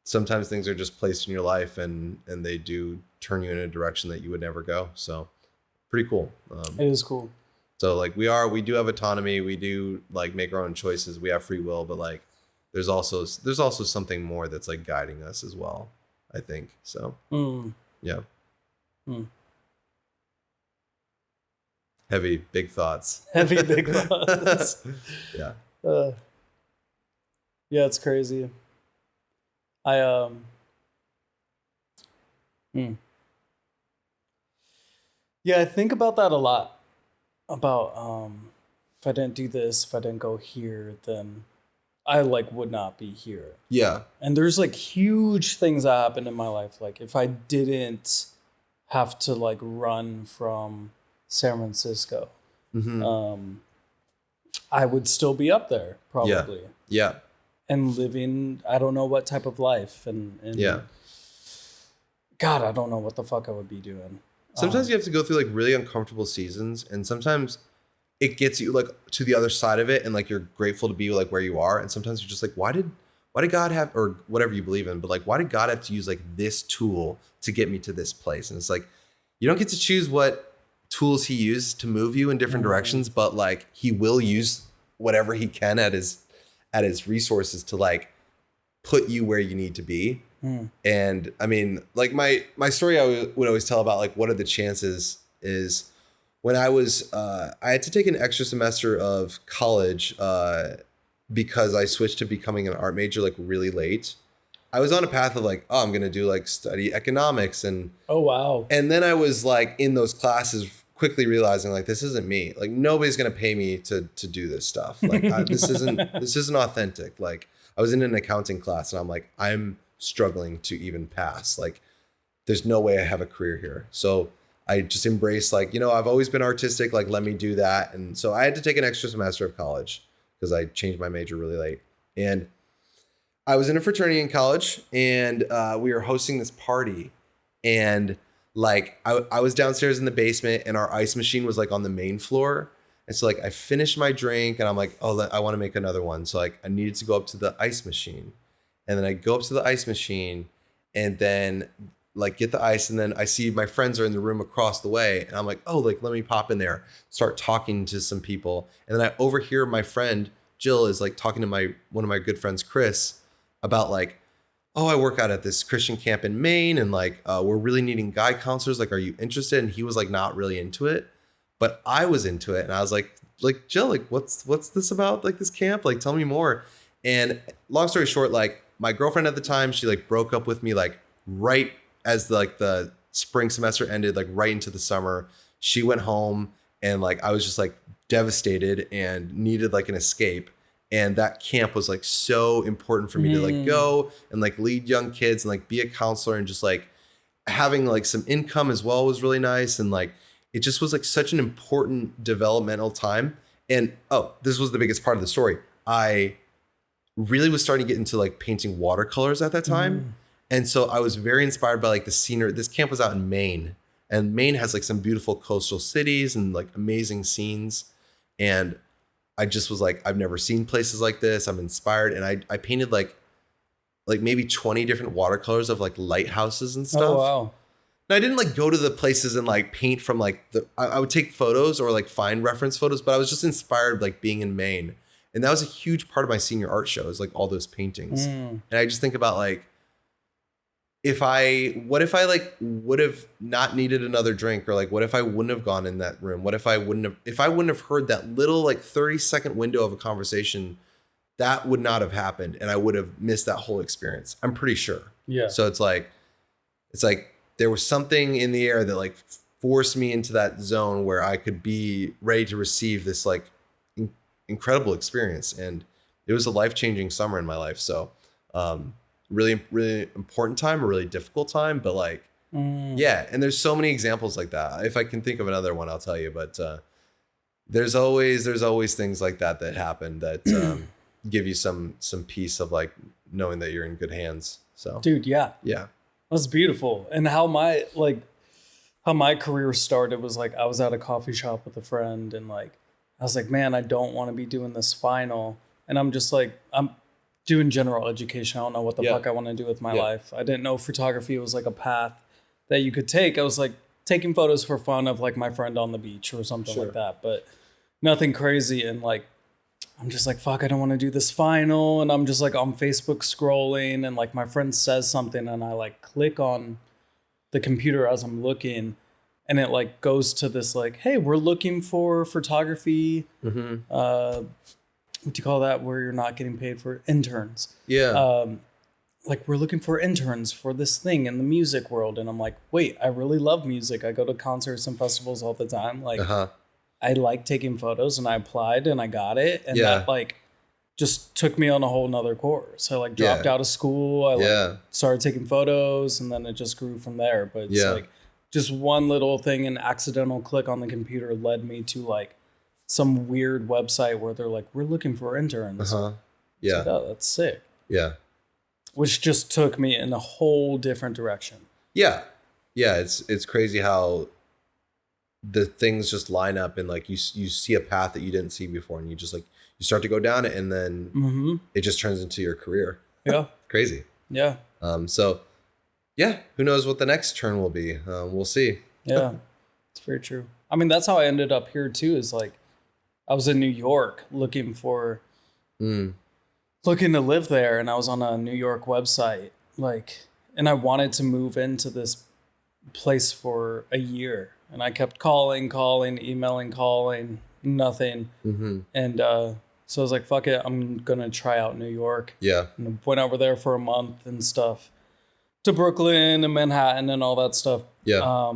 sometimes things are just placed in your life and they do turn you in a direction that you would never go. So pretty cool. It is cool. So like we do have autonomy. We do like make our own choices. We have free will, but like, there's also something more that's like guiding us as well, I think. So yeah. Heavy big thoughts. Heavy big thoughts. Yeah. Yeah, it's crazy. Yeah, I think about that a lot. About if I didn't do this, if I didn't go here, then I like would not be here. Yeah. And there's like huge things that happened in my life. Like if I didn't have to like run from San Francisco, I would still be up there probably. Yeah. And living, I don't know what type of life. And yeah. God, I don't know what the fuck I would be doing. Sometimes you have to go through like really uncomfortable seasons, and sometimes it gets you like to the other side of it, and like you're grateful to be like where you are. And sometimes you're just like, why did God have, or whatever you believe in, but like, why did God have to use like this tool to get me to this place? And it's like, you don't get to choose what tools he used to move you in different directions, but like he will use whatever he can at his resources to like put you where you need to be. And I mean, like my story I would always tell about like what are the chances is when I was I had to take an extra semester of college because I switched to becoming an art major like really late. I was on a path of like, oh, I'm gonna do like study economics, and oh wow. And then I was like in those classes quickly realizing like this isn't me. Like nobody's gonna pay me to do this stuff. Like this isn't authentic. Like I was in an accounting class and I'm like, I'm struggling to even pass. Like there's no way I have a career here. So I just embraced like, you know, I've always been artistic, like let me do that. And so I had to take an extra semester of college because I changed my major really late. And I was in a fraternity in college, and we were hosting this party, and like I was downstairs in the basement, and our ice machine was like on the main floor. And so like I finished my drink and I'm like, oh, I want to make another one. So like I needed to go up to the ice machine. And then I go up to the ice machine and then like get the ice. And then I see my friends are in the room across the way. And I'm like, oh, like let me pop in there, start talking to some people. And then I overhear my friend Jill is like talking to one of my good friends, Chris, about like, oh, I work out at this Christian camp in Maine and like we're really needing guy counselors. Like, are you interested? And he was like not really into it, but I was into it. And I was like Jill, like what's this about? Like this camp? Like tell me more. And long story short, like my girlfriend at the time, she like broke up with me like right as the spring semester ended, like right into the summer. She went home and like I was just like devastated and needed like an escape. And that camp was like so important for me to like go and like lead young kids and like be a counselor, and just like having like some income as well was really nice. And like it just was like such an important developmental time. And oh, this was the biggest part of the story. I really was starting to get into like painting watercolors at that time. And so I was very inspired by like the scenery. This camp was out in Maine, and Maine has like some beautiful coastal cities and like amazing scenes. And I just was like, I've never seen places like this. I'm inspired. And I painted like maybe 20 different watercolors of like lighthouses and stuff. Oh, wow. And I didn't like go to the places and like paint from like I would take photos or like find reference photos, but I was just inspired like being in Maine. And that was a huge part of my senior art show, is like all those paintings. And I just think about like, what if I like would have not needed another drink, or like what if I wouldn't have gone in that room? What if I wouldn't have heard that little like 30-second window of a conversation, that would not have happened, and I would have missed that whole experience. I'm pretty sure. Yeah. So it's like there was something in the air that like forced me into that zone where I could be ready to receive this like incredible experience. And it was a life-changing summer in my life. So, really, really important time, a really difficult time, but like, yeah. And there's so many examples like that. If I can think of another one, I'll tell you, but, there's always things like that happen that, give you some peace of like knowing that you're in good hands. So dude, yeah. That's beautiful. And how my career started was like, I was at a coffee shop with a friend, and like, I was like, man, I don't want to be doing this final. And I'm just like, I'm doing general education. I don't know what the fuck I want to do with my life. I didn't know photography was like a path that you could take. I was like taking photos for fun of like my friend on the beach or something like that, but nothing crazy. And like, I'm just like, fuck, I don't want to do this final. And I'm just like on Facebook scrolling, and like my friend says something, and I like click on the computer as I'm looking, and it like goes to this like, hey, we're looking for photography. What do you call that, where you're not getting paid for interns? Like, we're looking for interns for this thing in the music world. And I'm like, wait, I really love music. I go to concerts and festivals all the time. Like, I like taking photos, and I applied and I got it. And that like just took me on a whole nother course. I like dropped out of school. I like started taking photos, and then it just grew from there. But it's like just one little thing, an accidental click on the computer led me to like some weird website where they're like, we're looking for interns. Yeah. Like, oh, that's sick. Yeah. Which just took me in a whole different direction. Yeah. Yeah. It's crazy how the things just line up, and like you see a path that you didn't see before, and you just like, you start to go down it, and then it just turns into your career. Yeah. Crazy. Yeah. So yeah, who knows what the next turn will be. We'll see. Yeah. It's very true. I mean, that's how I ended up here too, is like, I was in New York looking to live there, and I was on a New York website, like, and I wanted to move into this place for a year, and I kept calling, emailing, nothing. And so I was like, fuck it, I'm gonna try out New York. Yeah. And I went over there for a month and stuff, to Brooklyn and Manhattan and all that stuff. Yeah.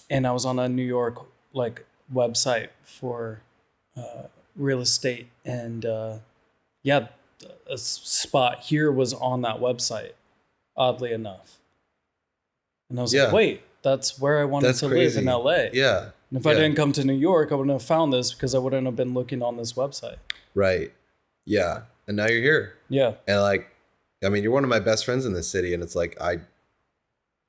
And I was on a New York like website for real estate, and a spot here was on that website, oddly enough. And I was like, wait, that's where I wanted to live in LA. Yeah. And if I didn't come to New York, I wouldn't have found this, because I wouldn't have been looking on this website. Right. Yeah. And now you're here. Yeah. And like, I mean, you're one of my best friends in this city, and it's like,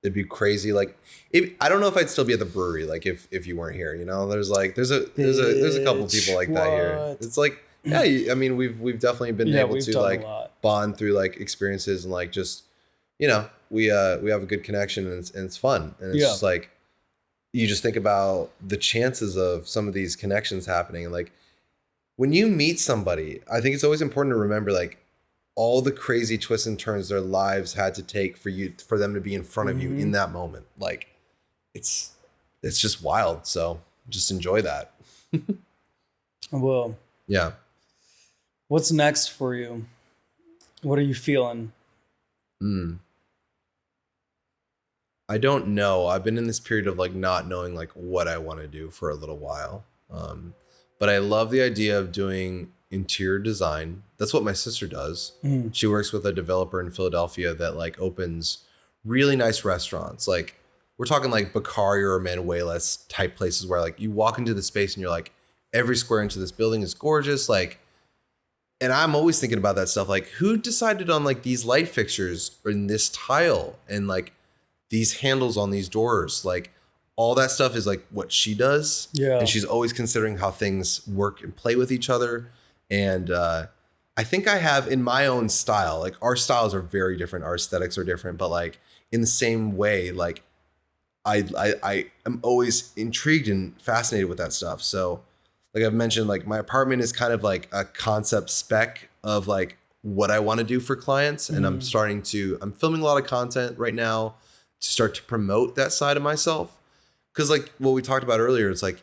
It'd be crazy. Like, I don't know if I'd still be at the brewery. Like if you weren't here, you know, there's a couple people like that here. It's like, yeah, I mean, we've definitely been able to like bond through like experiences and like just, you know, we have a good connection and it's fun. And it's just like, you just think about the chances of some of these connections happening. And like when you meet somebody, I think it's always important to remember like all the crazy twists and turns their lives had to take for them to be in front of you in that moment. Like it's just wild. So just enjoy that. Well, yeah. What's next for you? What are you feeling? I don't know. I've been in this period of like not knowing like what I want to do for a little while. But I love the idea of doing interior design. That's what my sister does. She works with a developer in Philadelphia that like opens really nice restaurants. Like we're talking like Bacaria or Manuela's type places where like you walk into the space and you're like, every square inch of this building is gorgeous. Like, and I'm always thinking about that stuff. Like who decided on like these light fixtures or in this tile and like these handles on these doors? Like all that stuff is like what she does. Yeah. And she's always considering how things work and play with each other. And I think I have in my own style, like our styles are very different. Our aesthetics are different, but like in the same way, like I am always intrigued and fascinated with that stuff. So like I've mentioned, like my apartment is kind of like a concept spec of like what I want to do for clients. And I'm filming a lot of content right now to start to promote that side of myself. Cause like what we talked about earlier, it's like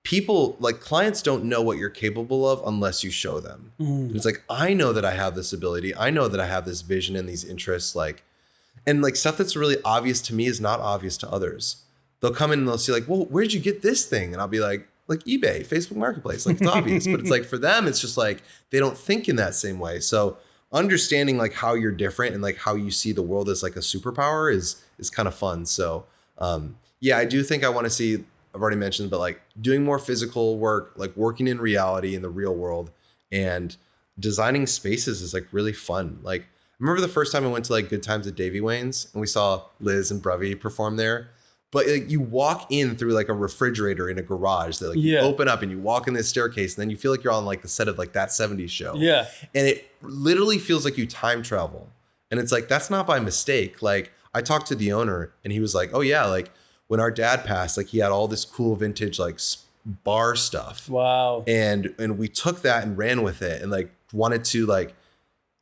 people, like clients don't know what you're capable of unless you show them. It's like, I know that I have this ability. I know that I have this vision and these interests, like, and like stuff that's really obvious to me is not obvious to others. They'll come in and they'll see like, well, where'd you get this thing? And I'll be like eBay, Facebook Marketplace. Like it's obvious, but it's like for them, it's just like, they don't think in that same way. So understanding like how you're different and like how you see the world as like a superpower is kind of fun. So, yeah, I do think I want to see, I've already mentioned, but like doing more physical work, like working in reality in the real world and designing spaces is like really fun. Like I remember the first time I went to like Good Times at Davy Wayne's and we saw Liz and Brevi perform there. But like you walk in through like a refrigerator in a garage that like you open up and you walk in this staircase and then you feel like you're on like the set of like that 70s show. Yeah. And it literally feels like you time travel. And it's like, that's not by mistake. Like I talked to the owner and he was like, oh yeah, like when our dad passed, like he had all this cool vintage like bar stuff. Wow. And we took that and ran with it and like wanted to like,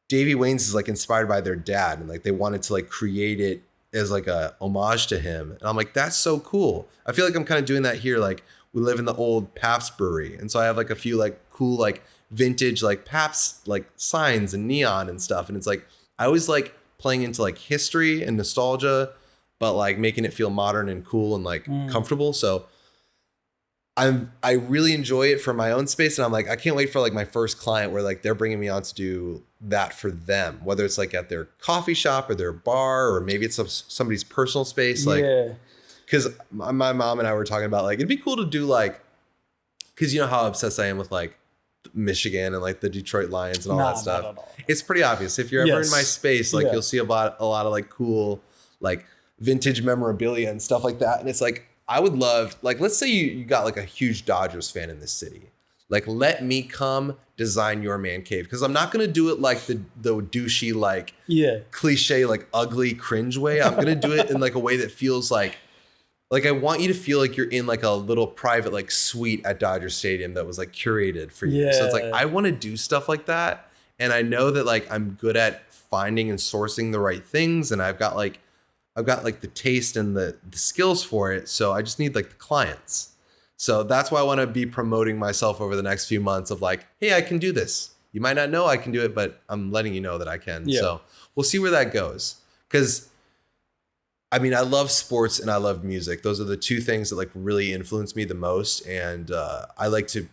Davy Wayne's is like inspired by their dad and like they wanted to like create it as like a homage to him. And I'm like, that's so cool. I feel like I'm kind of doing that here. Like we live in the old Pabst brewery. And so I have like a few like cool, like vintage, like Pabst, like signs and neon and stuff. And it's like, I always like playing into like history and nostalgia, but like making it feel modern and cool and like comfortable. So I really enjoy it for my own space. And I'm like, I can't wait for like my first client where like they're bringing me on to do that for them, whether it's like at their coffee shop or their bar, or maybe it's somebody's personal space. Like, cause my mom and I were talking about like, it'd be cool to do like, cause you know how obsessed I am with like Michigan and like the Detroit Lions and all that stuff. It's pretty obvious. If you're ever in my space, like you'll see a lot of like cool, like vintage memorabilia and stuff like that. And it's like, I would love, like, let's say you got like a huge Dodgers fan in this city. Like, let me come design your man cave. Because I'm not going to do it like the douchey, like cliche, like ugly cringe way. I'm going to do it in like a way that feels like I want you to feel like you're in like a little private like suite at Dodger Stadium that was like curated for you. So it's like, I want to do stuff like that. And I know that like I'm good at finding and sourcing the right things. And I've got like the taste and the skills for it. So I just need like the clients. So that's why I want to be promoting myself over the next few months of like, hey, I can do this. You might not know I can do it, but I'm letting you know that I can. Yeah. So we'll see where that goes. Cause I mean, I love sports and I love music. Those are the two things that like really influence me the most. And I like to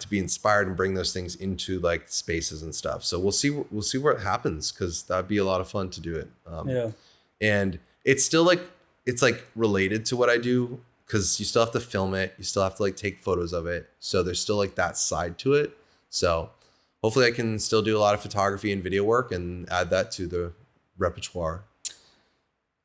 be inspired and bring those things into like spaces and stuff. So we'll see what happens. Cause that'd be a lot of fun to do it. And it's still like, it's like related to what I do because you still have to film it. You still have to like take photos of it. So there's still like that side to it. So hopefully I can still do a lot of photography and video work and add that to the repertoire.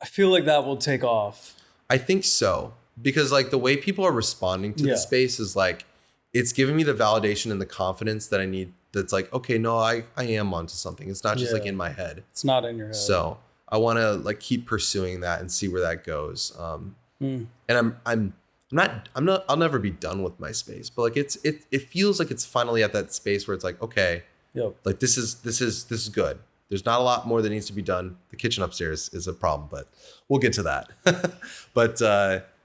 I feel like that will take off. I think so, because like the way people are responding to the space is like, it's giving me the validation and the confidence that I need. That's like, okay, no, I am onto something. It's not just like in my head. It's not in your head. So I want to like keep pursuing that and see where that goes. And I'll never be done with my space, but like it feels like it's finally at that space where it's like, okay, like this is good. There's not a lot more that needs to be done. The kitchen upstairs is a problem, but we'll get to that. But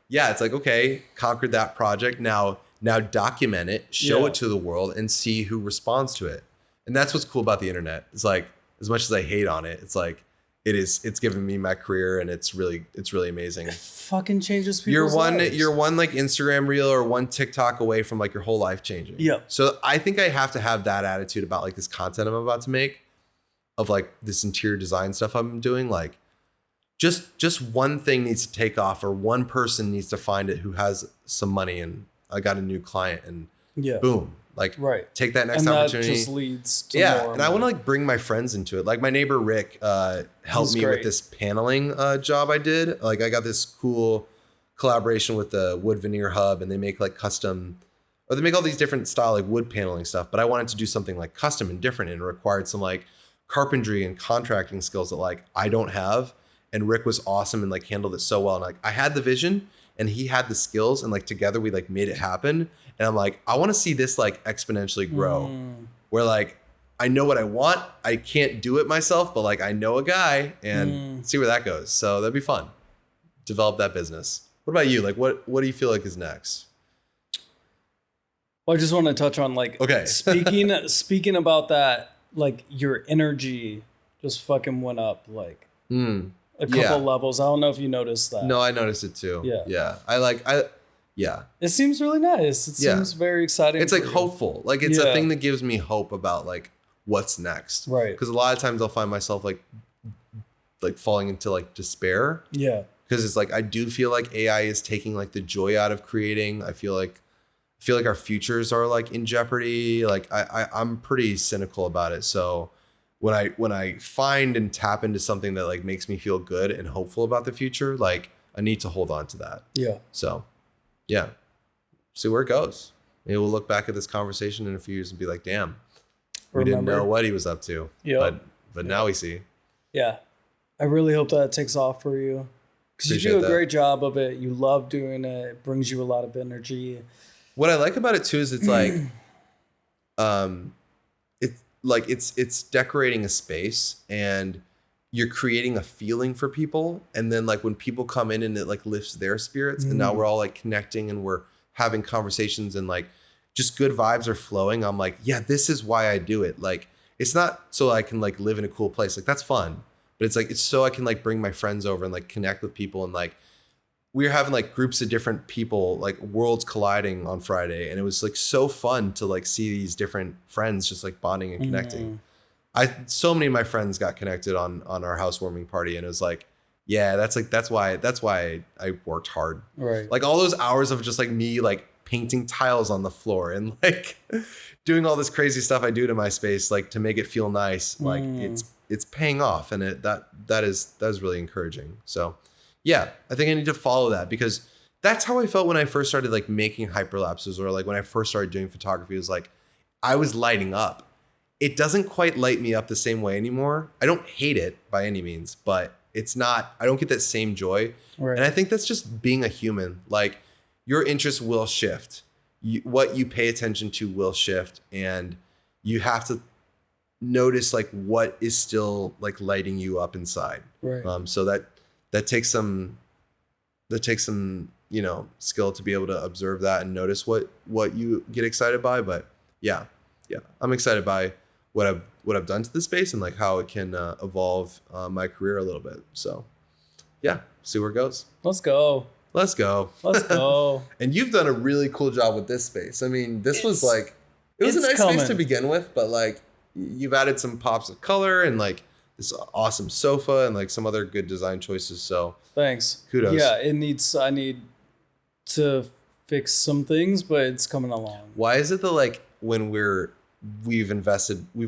yeah, it's like, okay, conquered that project. Now document it, show it to the world, and see who responds to it. And that's what's cool about the internet. It's like, as much as I hate on it, it's like, it's given me my career, and it's really amazing. It fucking changes people's lives. You're one like Instagram reel or one TikTok away from like your whole life changing. Yeah. So I think I have to have that attitude about like this content I'm about to make, of like this interior design stuff I'm doing. Like just one thing needs to take off, or one person needs to find it who has some money, and I got a new client, and boom. Like take that next opportunity. That just leads to more. And I want to like bring my friends into it. Like my neighbor Rick helped me with this paneling job I did. Like I got this cool collaboration with the Wood Veneer Hub, and they make like custom, or they make all these different style like wood paneling stuff. But I wanted to do something like custom and different, and it required some like carpentry and contracting skills that like I don't have. And Rick was awesome and like handled it so well. And like I had the vision and he had the skills, and like together we like made it happen. And I'm like, I want to see this like exponentially grow, where like I know what I want. I can't do it myself, but like I know a guy, and see where that goes. So that'd be fun. Develop that business. What about you? Like what do you feel like is next? Well, I just want to touch on like speaking about that, like your energy just fucking went up like a couple levels. I don't know if you noticed that. No, I noticed it too. Yeah. It seems really nice. It seems very exciting. It's like hopeful. Like it's a thing that gives me hope about like what's next. Right. Because a lot of times I'll find myself like falling into like despair. Yeah. Because it's like I do feel like AI is taking like the joy out of creating. I feel like our futures are like in jeopardy. Like I'm pretty cynical about it. So when I find and tap into something that like makes me feel good and hopeful about the future, like I need to hold on to that. Yeah. So yeah, see where it goes. Maybe we'll look back at this conversation in a few years and be like, damn, we didn't know what he was up to. Yeah. But now we see. Yeah. I really hope that takes off for you. Because you do a great job of it. You love doing it. It brings you a lot of energy. What I like about it too is it's like, it's decorating a space, and you're creating a feeling for people. And then like when people come in, and it like lifts their spirits, and now we're all like connecting, and we're having conversations, and like just good vibes are flowing. I'm like, yeah, this is why I do it. Like, it's not so I can like live in a cool place. Like that's fun, but it's like, it's so I can like bring my friends over and like connect with people. And like, we were having like groups of different people, like worlds colliding on Friday. And it was like so fun to like see these different friends just like bonding and connecting. So many of my friends got connected on our housewarming party. And it was like, yeah, that's why I worked hard. Right. Like all those hours of just like me, like painting tiles on the floor and like doing all this crazy stuff I do to my space, like to make it feel nice. Like it's paying off. And that is really encouraging. So yeah, I think I need to follow that, because that's how I felt when I first started like making hyperlapses, or like when I first started doing photography. It was like I was lighting up. It doesn't quite light me up the same way anymore. I don't hate it by any means, but it's not, I don't get that same joy. Right. And I think that's just being a human. Like your interests will shift. What you pay attention to will shift, and you have to notice like what is still like lighting you up inside. Right. So that takes some, skill to be able to observe that and notice what you get excited by. But yeah, I'm excited by what I've done to the space, and like how it can evolve my career a little bit. So yeah, see where it goes. Let's go. And you've done a really cool job with this space. I mean, it was a nice space to begin with, but like you've added some pops of color and like this awesome sofa and like some other good design choices. So thanks. Kudos. Yeah, I need to fix some things, but it's coming along. Why is it that like when we've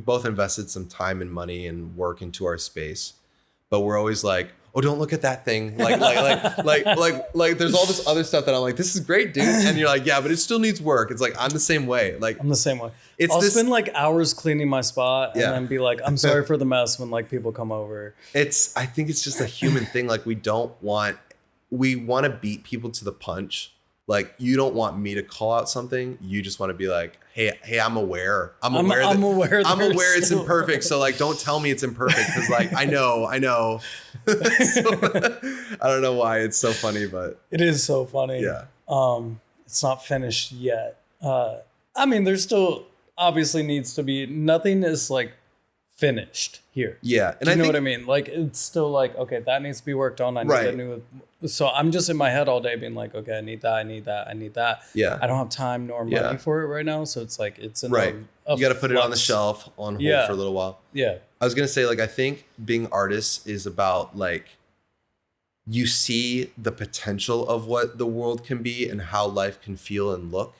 both invested some time and money and work into our space, but we're always like, oh, don't look at that thing. Like, there's all this other stuff that I'm like, this is great, dude. And you're like, yeah, but it still needs work. It's like, I'm the same way. Like, I'm the same way. I'll spend like hours cleaning my spot and then be like, I'm sorry for the mess when like people come over. I think it's just a human thing. Like, we want to beat people to the punch. Like, you don't want me to call out something. You just want to be like, hey, I'm aware. I'm aware it's imperfect. So like, don't tell me it's imperfect. Cause like, I know. So, I don't know why it's so funny, but it is so funny. Yeah. It's not finished yet. I mean, there's still obviously needs to be, nothing is like finished here. Yeah. And I know what I mean? Like, it's still like, okay, that needs to be worked on. I need a new. So I'm just in my head all day being like, okay, I need that. Yeah. I don't have time nor money for it right now. So it's like, it's in you got to put it on the shelf on hold for a little while. Yeah. I was going to say, like, I think being artists is about like, you see the potential of what the world can be and how life can feel and look.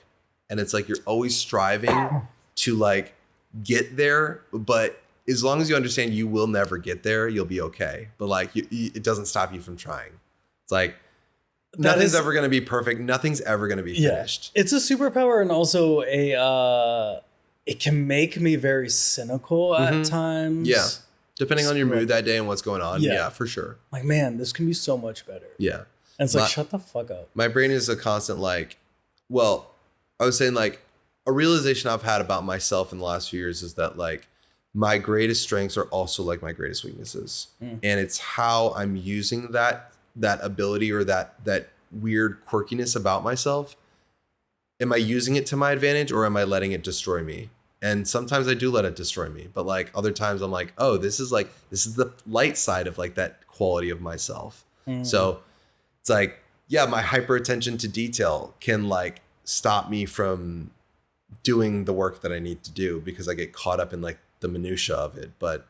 And it's like, you're always striving to like get there, but as long as you understand you will never get there, you'll be okay. But like, it doesn't stop you from trying. It's like, nothing's ever going to be perfect. Nothing's ever going to be finished. It's a superpower, and also it can make me very cynical at times. Yeah. Depending on your mood that day and what's going on. Yeah, for sure. Like, man, this can be so much better. Yeah. And it's like, shut the fuck up. My brain is a constant like, well, I was saying like a realization I've had about myself in the last few years is that like my greatest strengths are also like my greatest weaknesses. And it's how I'm using that ability or that weird quirkiness about myself. Am I using it to my advantage or am I letting it destroy me? And sometimes I do let it destroy me, but like other times I'm like, oh, this is the light side of like that quality of myself. So it's like, yeah, my hyper attention to detail can like stop me from doing the work that I need to do because I get caught up in like the minutia of it. But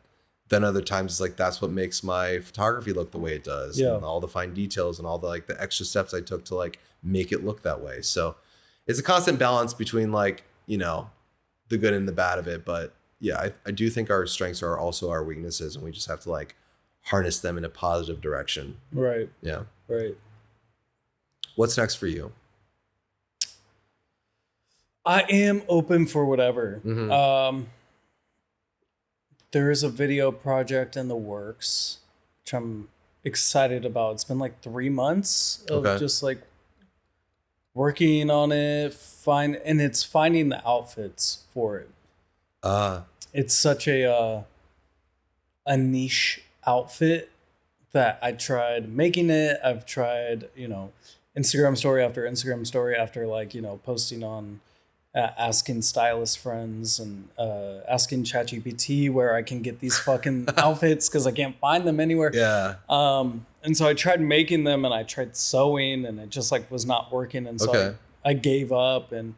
then other times it's like, that's what makes my photography look the way it does. And all the fine details and all the like the extra steps I took to like make it look that way. So it's a constant balance between like, you know, the good and the bad of it. But yeah, I do think our strengths are also our weaknesses and we just have to like harness them in a positive direction. Right. Yeah. Right. What's next for you? I am open for whatever. There is a video project in the works, which I'm excited about. It's been like 3 months of just like working on it, and it's finding the outfits for it. It's such a niche outfit that I tried making it. I've tried, you know, Instagram story after like, you know, posting on asking stylist friends and asking ChatGPT where I can get these fucking outfits because I can't find them anywhere. Yeah. And so I tried making them and I tried sewing and it just like was not working. And so I gave up. And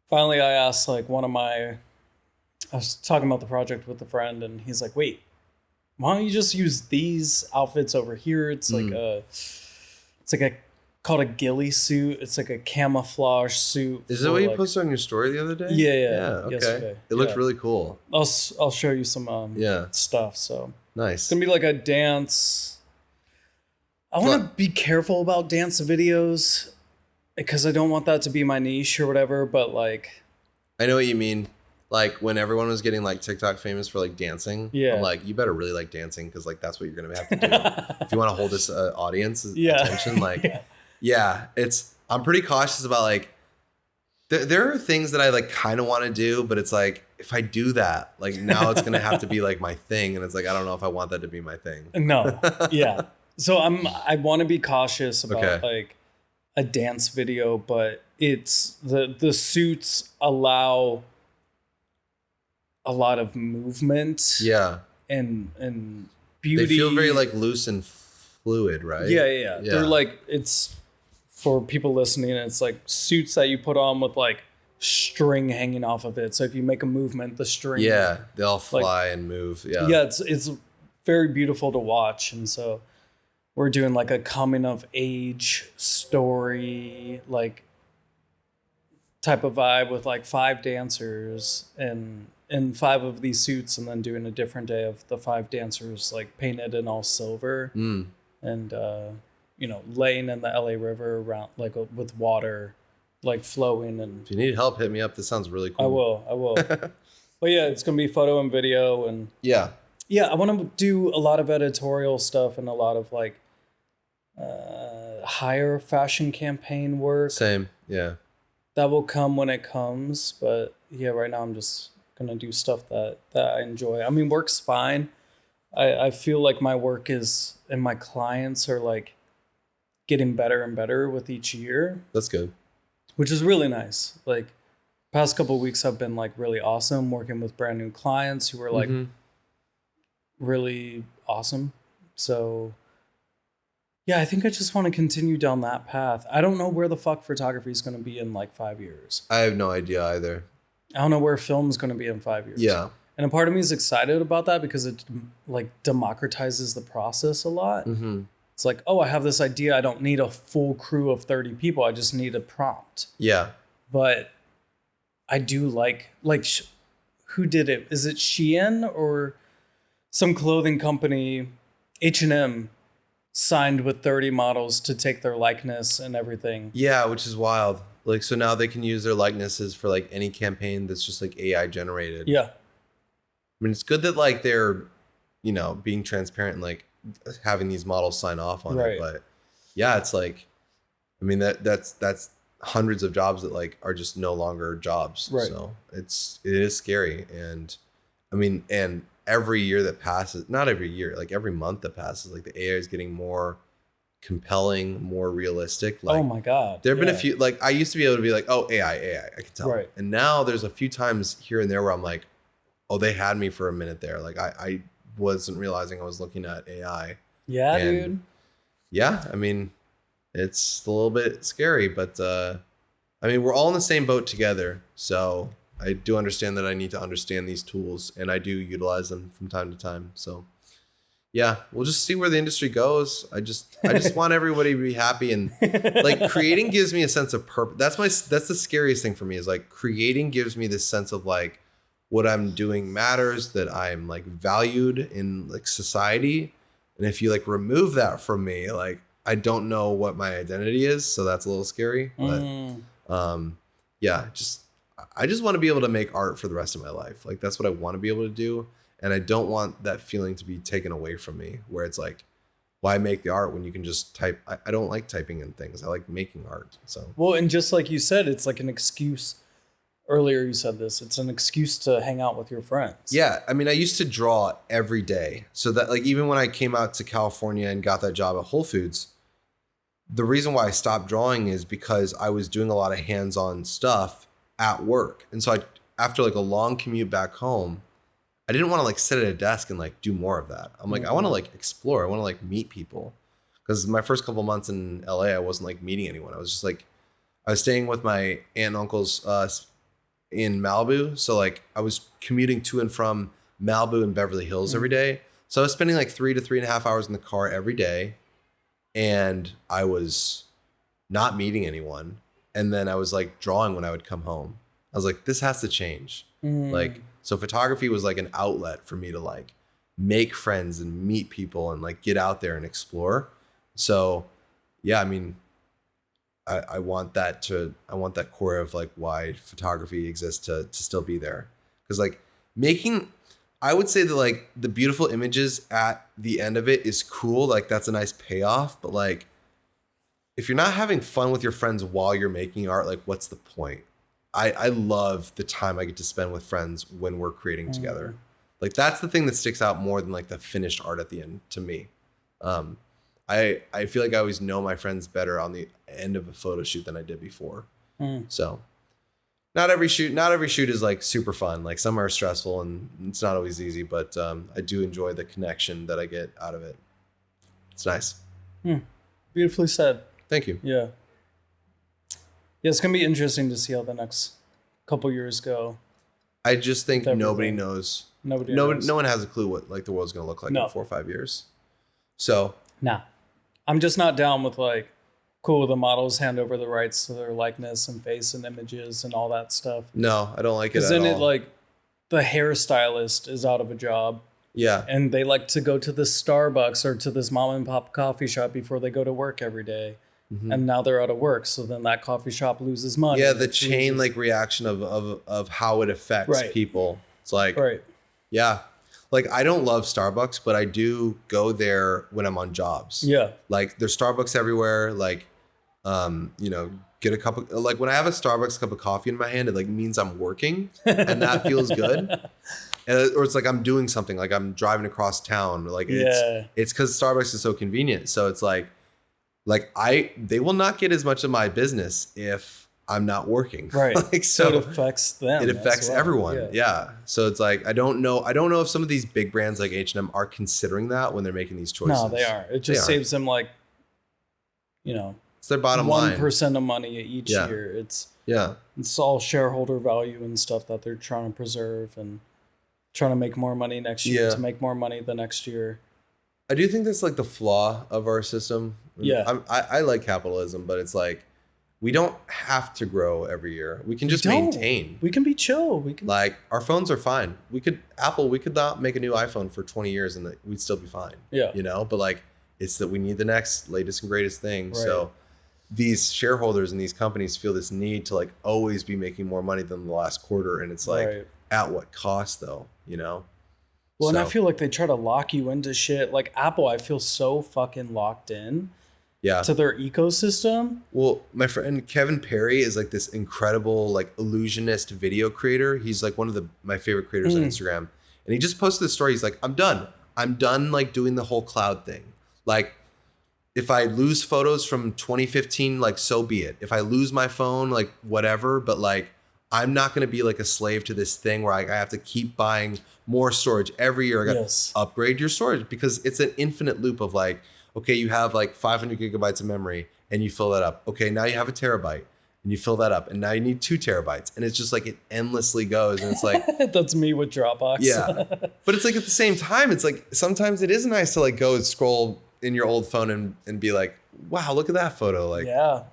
finally I asked like I was talking about the project with a friend and he's like, wait, why don't you just use these outfits over here? It's like called a ghillie suit. It's like a camouflage suit. Is that what you posted on your story the other day? Yeah. Okay. Yesterday. It looked really cool. I'll show you some stuff. So nice. It's gonna be like a dance. I want to be careful about dance videos because I don't want that to be my niche or whatever. But like, I know what you mean. Like when everyone was getting like TikTok famous for like dancing, I'm like, you better really like dancing because like that's what you're gonna have to do if you want to hold this audience attention. Like, I'm pretty cautious about like there are things that I like kind of want to do, but it's like if I do that, like now it's gonna have to be like my thing, and it's like I don't know if I want that to be my thing. No, So I want to be cautious about like a dance video, but it's the suits allow a lot of movement. Yeah. And beauty. They feel very like loose and fluid, right? Yeah. They're like, it's for people listening, it's like suits that you put on with like string hanging off of it. So if you make a movement, the string. Yeah, they'll fly and move. Yeah. Yeah, it's very beautiful to watch. And so we're doing like a coming of age story, like type of vibe with like 5 dancers and 5 of these suits, and then doing a different day of the 5 dancers like painted in all silver. and laying in the LA River around like with water like flowing. And if you need help, hit me up. This sounds really cool. I will. But yeah, it's gonna be photo and video, and yeah, I want to do a lot of editorial stuff and a lot of like higher fashion campaign work. Same, yeah. That will come when it comes, but yeah, right now I'm just gonna do stuff that I enjoy. I mean, work's fine. I feel like my work is and my clients are like getting better and better with each year. That's good. Which is really nice. Like past couple of weeks have been like really awesome working with brand new clients who are like really awesome. So yeah, I think I just want to continue down that path. I don't know where the fuck photography is going to be in like 5 years. I have no idea either. I don't know where film is going to be in 5 years. Yeah. And a part of me is excited about that because it like democratizes the process a lot. Mm-hmm. It's like, oh, I have this idea. I don't need a full crew of 30 people. I just need a prompt. Yeah. But I do like who did it? Is it Shein or some clothing company? H&M signed with 30 models to take their likeness and everything. Yeah, which is wild. Like, so now they can use their likenesses for like any campaign that's just like AI generated. Yeah. I mean, it's good that like they're, being transparent and like having these models sign off on it. But yeah, it's like, I mean, that's hundreds of jobs that like are just no longer jobs. Right. So it is scary. And I mean, and every year that passes, not every year, like every month that passes, like the AI is getting more compelling, more realistic. Like, oh my God. There have been a few, like I used to be able to be like, oh, AI, I can tell. Right. And now there's a few times here and there where I'm like, oh, they had me for a minute there. Like I wasn't realizing I was looking at AI. Yeah, dude. Yeah, I mean, it's a little bit scary, but I mean, we're all in the same boat together. So I do understand that I need to understand these tools, and I do utilize them from time to time. So yeah, we'll just see where the industry goes. I just want everybody to be happy, and like creating gives me a sense of purpose. That's the scariest thing for me, is like creating gives me this sense of like what I'm doing matters, that I'm like valued in like society. And if you like remove that from me, like I don't know what my identity is. So that's a little scary. But yeah, I just want to be able to make art for the rest of my life. Like that's what I want to be able to do. And I don't want that feeling to be taken away from me, where it's like, why make the art when you can just type? I don't like typing in things. I like making art. So well, and just like you said, it's like an excuse. Earlier you said this, it's an excuse to hang out with your friends. Yeah. I mean, I used to draw every day. So that like, even when I came out to California and got that job at Whole Foods, the reason why I stopped drawing is because I was doing a lot of hands-on stuff at work. And so after like a long commute back home, I didn't want to like sit at a desk and like do more of that. I'm like, I want to like explore. I want to like meet people. Because my first couple months in LA, I wasn't like meeting anyone. I was just like, I was staying with my aunt and uncles in Malibu. So like I was commuting to and from Malibu and Beverly Hills every day. So I was spending like 3 to 3.5 hours in the car every day. And I was not meeting anyone. And then I was like drawing when I would come home. I was like, this has to change. Like, so photography was like an outlet for me to like make friends and meet people and like get out there and explore. So yeah, I mean, I want that core of like why photography exists to still be there. Cause like I would say that like the beautiful images at the end of it is cool. Like that's a nice payoff, but like, if you're not having fun with your friends while you're making art, like what's the point? I love the time I get to spend with friends when we're creating together. Like that's the thing that sticks out more than like the finished art at the end to me. I feel like I always know my friends better on the end of a photo shoot than I did before. So not every shoot is like super fun. Like some are stressful and it's not always easy, but I do enjoy the connection that I get out of it. It's nice. Beautifully said. Thank you. Yeah. Yeah, it's going to be interesting to see how the next couple years go. I just think nobody knows. Nobody knows. No one has a clue what like the world's going to look like in 4 or 5 years. So. Nah. I'm just not down with like, cool, the models hand over the rights to their likeness and face and images and all that stuff. No, I don't like it at all. Because then it like, the hairstylist is out of a job. Yeah. And they like to go to the Starbucks or to this mom and pop coffee shop before they go to work every day. And now they're out of work. So then that coffee shop loses money. Yeah. The chain like reaction of how it affects people. It's like, yeah. Like I don't love Starbucks, but I do go there when I'm on jobs. Yeah. Like there's Starbucks everywhere. Like, you know, get a cup of, like when I have a Starbucks cup of coffee in my hand, it like means I'm working and that feels good. Or it's like I'm doing something, like I'm driving across town. Like it's because Starbucks is so convenient. So it's like they will not get as much of my business if I'm not working. Right. Like, so it affects them. It affects everyone. Yeah. So it's like, I don't know if some of these big brands like H&M are considering that when they're making these choices. No, they aren't. It just saves them like, you know, it's their bottom line. 1% of money each year. It's all shareholder value and stuff that they're trying to preserve and trying to make more money next year to make more money the next year. I do think that's like the flaw of our system. Yeah. I like capitalism, but it's like, we don't have to grow every year. We can just maintain. We can be chill. We can like our phones are fine. We could not make a new iPhone for 20 years and we'd still be fine. Yeah. You know, but like it's that we need the next latest and greatest thing. Right. So these shareholders and these companies feel this need to like always be making more money than the last quarter. And it's like at what cost though, you know? Well, and I feel like they try to lock you into shit. Like Apple, I feel so fucking locked in. Yeah. To their ecosystem. Well, my friend Kevin Perry is like this incredible like illusionist video creator. He's like one of my favorite creators on Instagram. And he just posted this story. He's like, I'm done like doing the whole cloud thing. Like if I lose photos from 2015, like so be it. If I lose my phone, like whatever, but like I'm not going to be like a slave to this thing where I have to keep buying more storage every year. I got to upgrade your storage because it's an infinite loop of like, okay, you have like 500 gigabytes of memory and you fill that up. Okay, now you have a terabyte and you fill that up. And now you need 2 terabytes. And it's just like it endlessly goes. And it's like... That's me with Dropbox. Yeah. But it's like at the same time, it's like sometimes it is nice to like go and scroll in your old phone and be like, wow, look at that photo. Like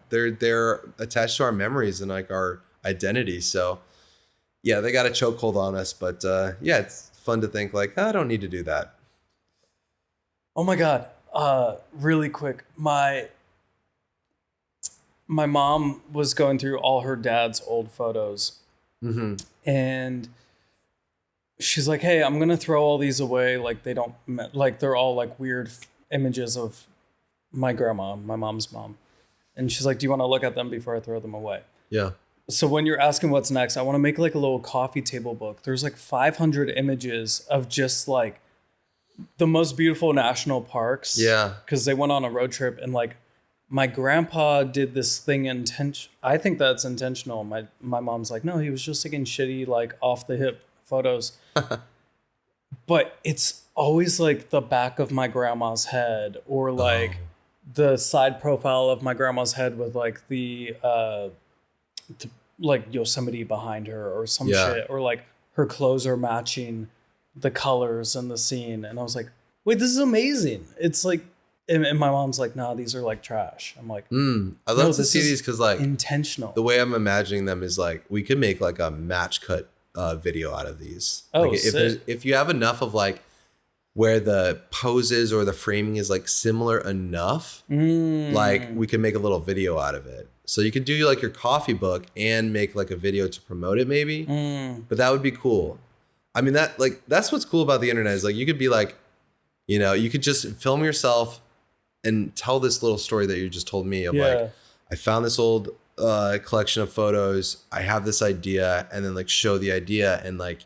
they're attached to our memories and like our identity. So yeah, they got a chokehold on us. But yeah, it's fun to think like, I don't need to do that. Oh my God. Really quick, my mom was going through all her dad's old photos, and she's like, "Hey, I'm gonna throw all these away. Like they're all like weird images of my grandma, my mom's mom." And she's like, "Do you want to look at them before I throw them away?" Yeah. So when you're asking what's next, I want to make like a little coffee table book. There's like 500 images of just like the most beautiful national parks. Yeah. Because they went on a road trip and like my grandpa did this thing I think that's intentional. My mom's like, no, he was just taking shitty, like off the hip photos. But it's always like the back of my grandma's head or like the side profile of my grandma's head with like the like Yosemite behind her or some shit, or like her clothes are matching the colors and the scene. And I was like, wait, this is amazing. It's like, and my mom's like, nah, these are like trash. I'm like, I love to see these because like intentional. The way I'm imagining them is like, we could make like a match cut video out of these. Oh, like if you have enough of like where the poses or the framing is like similar enough, like we could make a little video out of it. So you could do like your coffee book and make like a video to promote it maybe, but that would be cool. I mean, that's what's cool about the internet is like, you could be like, you know, you could just film yourself and tell this little story that you just told me of like, I found this old collection of photos. I have this idea, and then like show the idea, and like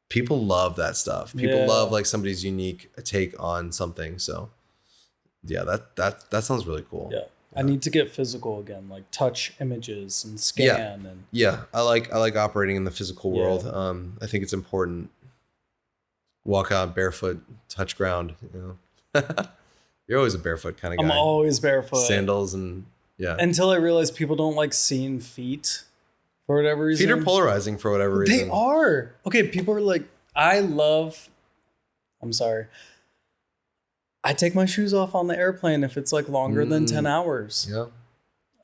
people love that stuff. People love like somebody's unique take on something. So yeah, that sounds really cool. Yeah. I need to get physical again, like touch images and scan I like operating in the physical world. I think it's important. Walk out barefoot, touch ground, you know. You're always a barefoot kind of guy. I'm always barefoot. Sandals and Until I realized people don't like seeing feet for whatever reason. Feet are polarizing for whatever reason. They are. Okay, people are like, I'm sorry. I take my shoes off on the airplane if it's like longer than 10 hours. Yeah.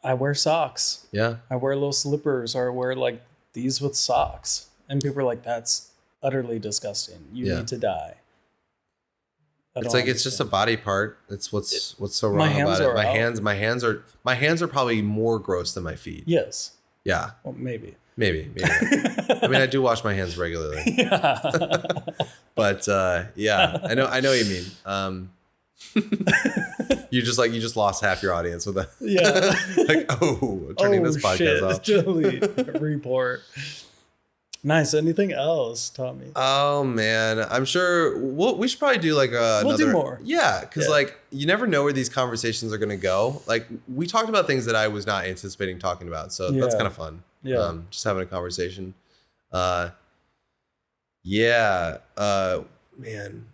I wear socks. Yeah. I wear little slippers, or I wear like these with socks. And people are like, that's utterly disgusting. You need to die. I It's don't like it's just a understand. body part. It's what's so My wrong hands about it. are out. My hands are probably more gross than my feet. Yes. Yeah, Well, maybe. maybe. I mean, I do wash my hands regularly, Yeah. but yeah, I know what you mean. You just lost half your audience with that. Yeah. Like, oh, turning Oh this podcast shit. off. Delete. Report. Nice. Anything else, Tommy? Oh man, I'm sure we should probably do like We'll do another. more. Yeah, because Yeah. like you never know where these conversations are gonna go. Like we talked about things that I was not anticipating talking about, so that's Yeah. kind of fun. Yeah. Just having a conversation. Uh, yeah. Man,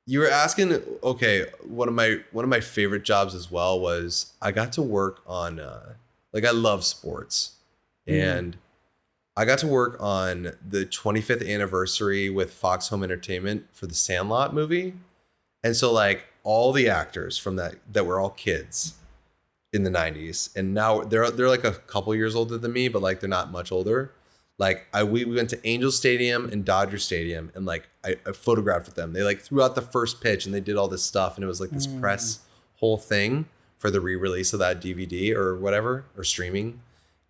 you were asking. Okay, one of my favorite jobs as well was I got to work on. Like I love sports, and I got to work on the 25th anniversary with Fox Home Entertainment for the Sandlot movie. And so like all the actors from that were all kids in the 90s. And now they're like a couple years older than me, but like they're not much older. Like we went to Angel Stadium and Dodger Stadium and like I photographed with them. They like threw out the first pitch and they did all this stuff and it was like this press whole thing for the re-release of that DVD or whatever or streaming.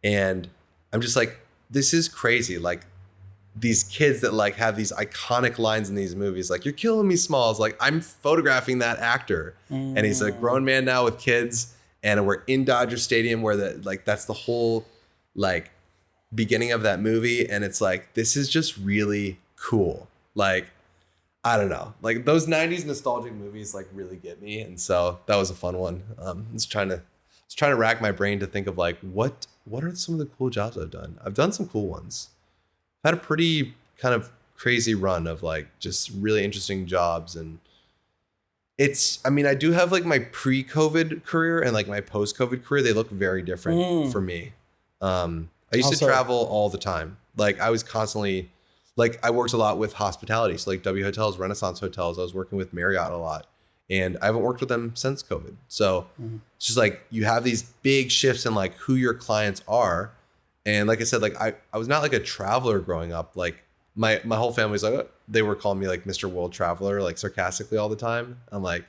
And I'm just like, this is crazy. Like these kids that like have these iconic lines in these movies, like, you're killing me, Smalls. Like I'm photographing that actor and he's a grown man now with kids and we're in Dodger Stadium where that's the whole like beginning of that movie. And it's like, this is just really cool. Like, I don't know, like those 90s nostalgic movies like really get me. And so that was a fun one. I was trying to rack my brain to think of like, what are some of the cool jobs I've done? I've done some cool ones. I've had a pretty kind of crazy run of like just really interesting jobs. And I mean, I do have like my pre-COVID career and like my post-COVID career. They look very different for me. I used to travel all the time. Like I was constantly, like I worked a lot with hospitality. So like W Hotels, Renaissance Hotels. I was working with Marriott a lot. And I haven't worked with them since COVID. So it's just like you have these big shifts in like who your clients are. And like I said, like I was not like a traveler growing up. Like my whole family's like, they were calling me like Mr. World Traveler, like sarcastically all the time. I'm like,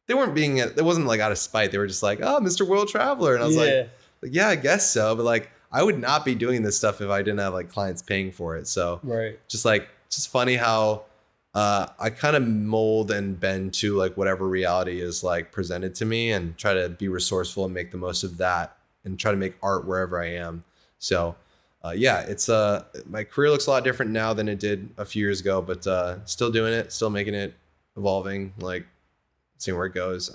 they it wasn't like out of spite. They were just like, oh, Mr. World Traveler. And I was like, yeah, I guess so. But like, I would not be doing this stuff if I didn't have like clients paying for it. So just funny how I kind of mold and bend to like whatever reality is like presented to me and try to be resourceful and make the most of that and try to make art wherever I am. So yeah, it's my career looks a lot different now than it did a few years ago, but still doing it, still making it, evolving, like seeing where it goes.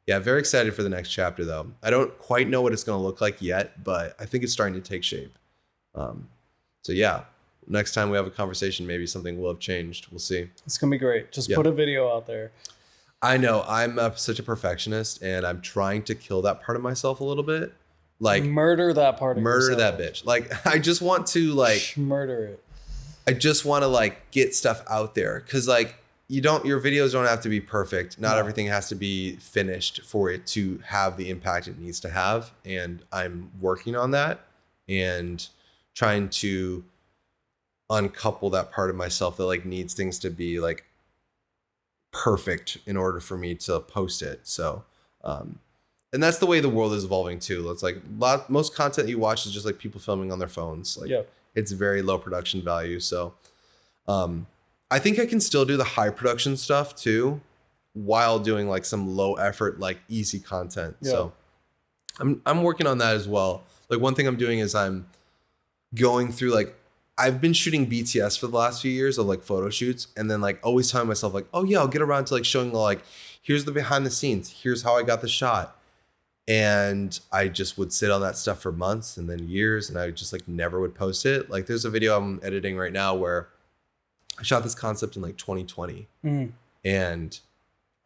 Yeah, very excited for the next chapter though. I don't quite know what it's going to look like yet, but I think it's starting to take shape. So yeah, next time we have a conversation, maybe something will have changed. We'll see. It's going to be great. Just put a video out there. I know I'm such a perfectionist and I'm trying to kill that part of myself a little bit. Like murder that part of yourself. that bitch. Like I just want to like murder it. I just want to like get stuff out there. Cause like your videos don't have to be perfect. Not everything has to be finished for it to have the impact it needs to have. And I'm working on that and trying to uncouple that part of myself that like needs things to be like perfect in order for me to post it. So, and that's the way the world is evolving too. It's like most content you watch is just like people filming on their phones. Like it's very low production value. So, I think I can still do the high production stuff too, while doing like some low effort, like easy content. So I'm working on that as well. Like one thing I'm doing is I'm going through like, I've been shooting BTS for the last few years of like photo shoots and then like always telling myself like, oh yeah, I'll get around to like showing like, here's the behind the scenes. Here's how I got the shot. And I just would sit on that stuff for months and then years. And I just like never would post it. Like there's a video I'm editing right now where I shot this concept in like 2020 and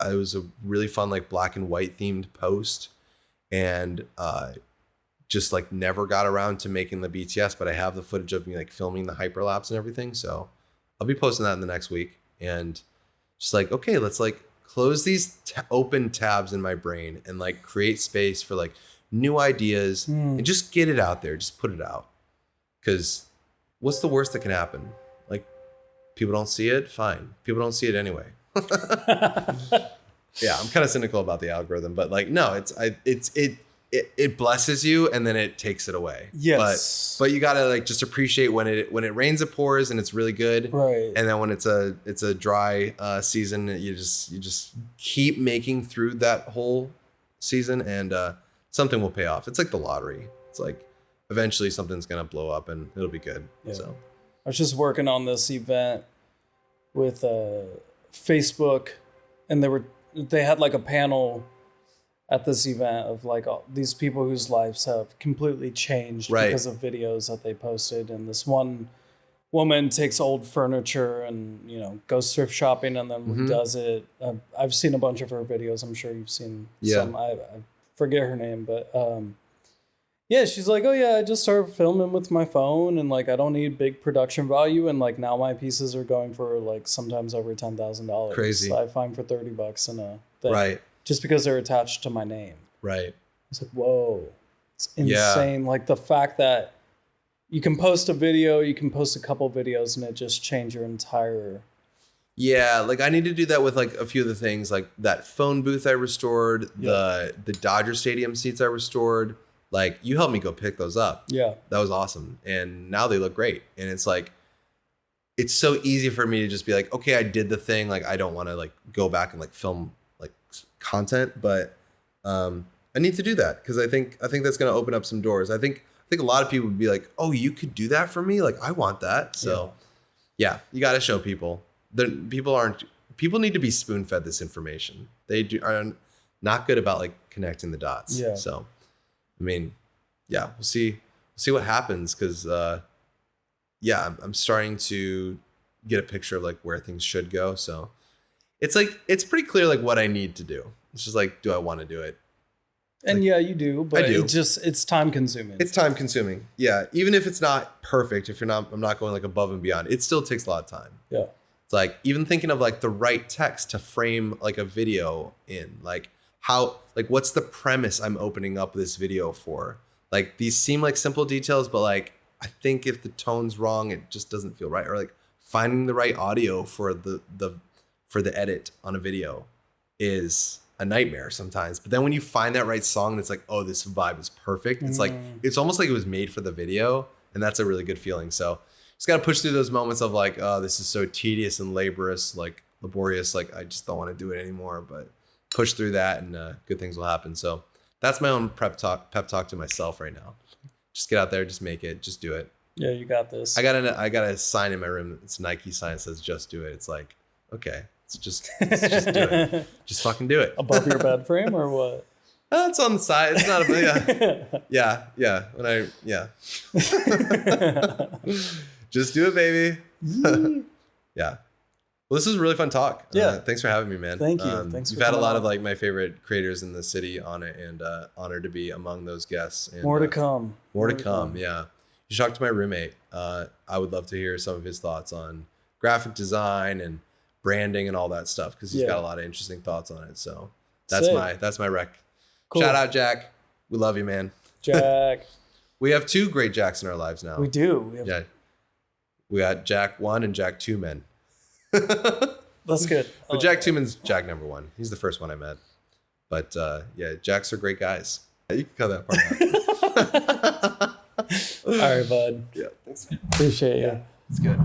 it was a really fun, like black and white themed post and, just like never got around to making the BTS, but I have the footage of me like filming the hyperlapse and everything. So I'll be posting that in the next week and just like, okay, let's like close these open tabs in my brain and like create space for like new ideas and just get it out there. Just put it out. Cause what's the worst that can happen? Like people don't see it. Fine. People don't see it anyway. Yeah, I'm kind of cynical about the algorithm, but like, no, it blesses you and then it takes it away. Yes. But you gotta like just appreciate when it rains, it pours, and it's really good. Right. And then when it's a dry season, you just keep making through that whole season, and something will pay off. It's like the lottery. It's like eventually something's gonna blow up and it'll be good. Yeah. So I was just working on this event with Facebook, and they had like a panel at this event of like all these people whose lives have completely changed because of videos that they posted. And this one woman takes old furniture and, you know, goes thrift shopping and then redoes it. I've seen a bunch of her videos. I'm sure you've seen some. I forget her name, but yeah, she's like, oh yeah, I just started filming with my phone, and like I don't need big production value, and like now my pieces are going for like sometimes over $10,000. Crazy. So I find for $30 in a thing. Right. Just because they're attached to my name. Right. It's like, whoa, it's insane. Like the fact that you can post a video, you can post a couple videos, and it just change your entire. Yeah, like I need to do that with like a few of the things, like that phone booth I restored, the Dodger Stadium seats I restored. Like you helped me go pick those up. Yeah, that was awesome, and now they look great. And it's like, it's so easy for me to just be like, okay, I did the thing. Like I don't want to like go back and like film like content, but I need to do that because I think that's going to open up some doors. I think a lot of people would be like, oh, you could do that for me. Like I want that. So yeah, you got to show people. People need to be spoon fed this information. They are not good about like connecting the dots. Yeah. So, I mean, yeah, we'll see what happens. Cause I'm starting to get a picture of like where things should go. So it's like, it's pretty clear like what I need to do. It's just like, do I want to do it? And like, yeah, you do, but it's time consuming. It's time consuming. Yeah. Even if it's not perfect, I'm not going like above and beyond, it still takes a lot of time. Yeah. It's like even thinking of like the right text to frame like a video in, like how, like what's the premise I'm opening up this video for? Like these seem like simple details, but like, I think if the tone's wrong, it just doesn't feel right. Or like finding the right audio for the edit on a video is a nightmare sometimes. But then when you find that right song, it's like, oh, this vibe is perfect. It's like, it's almost like it was made for the video. And that's a really good feeling. So just got to push through those moments of like, oh, this is so tedious and laborious. Like I just don't want to do it anymore, but push through that and good things will happen. So that's my own pep talk to myself right now. Just get out there, just make it, just do it. Yeah, you got this. I got a sign in my room. It's a Nike sign that says just do it. It's like, okay, let's just do it. Just fucking do it. Above your bed frame or what? It's on the side. It's not yeah. Just do it, baby. Yeah. Well, this is a really fun talk. Yeah. Thanks for having me, man. Thank you. Thanks. You've had a lot of like my favorite creators in the city on it, and honored to be among those guests. And, more to come. More to come. Yeah. You should talk to my roommate. I would love to hear some of his thoughts on graphic design and branding and all that stuff, because he's got a lot of interesting thoughts on it. So that's my rec. Cool. Shout out, Jack. We love you, man. Jack. We have two great Jacks in our lives now. We do. We got Jack 1 and Jack 2 men. That's good. But Jack 2 man's Jack number 1. He's the first one I met. But Jacks are great guys. You can cut that part out. All right, bud. Yeah, thanks. Appreciate you. It's good.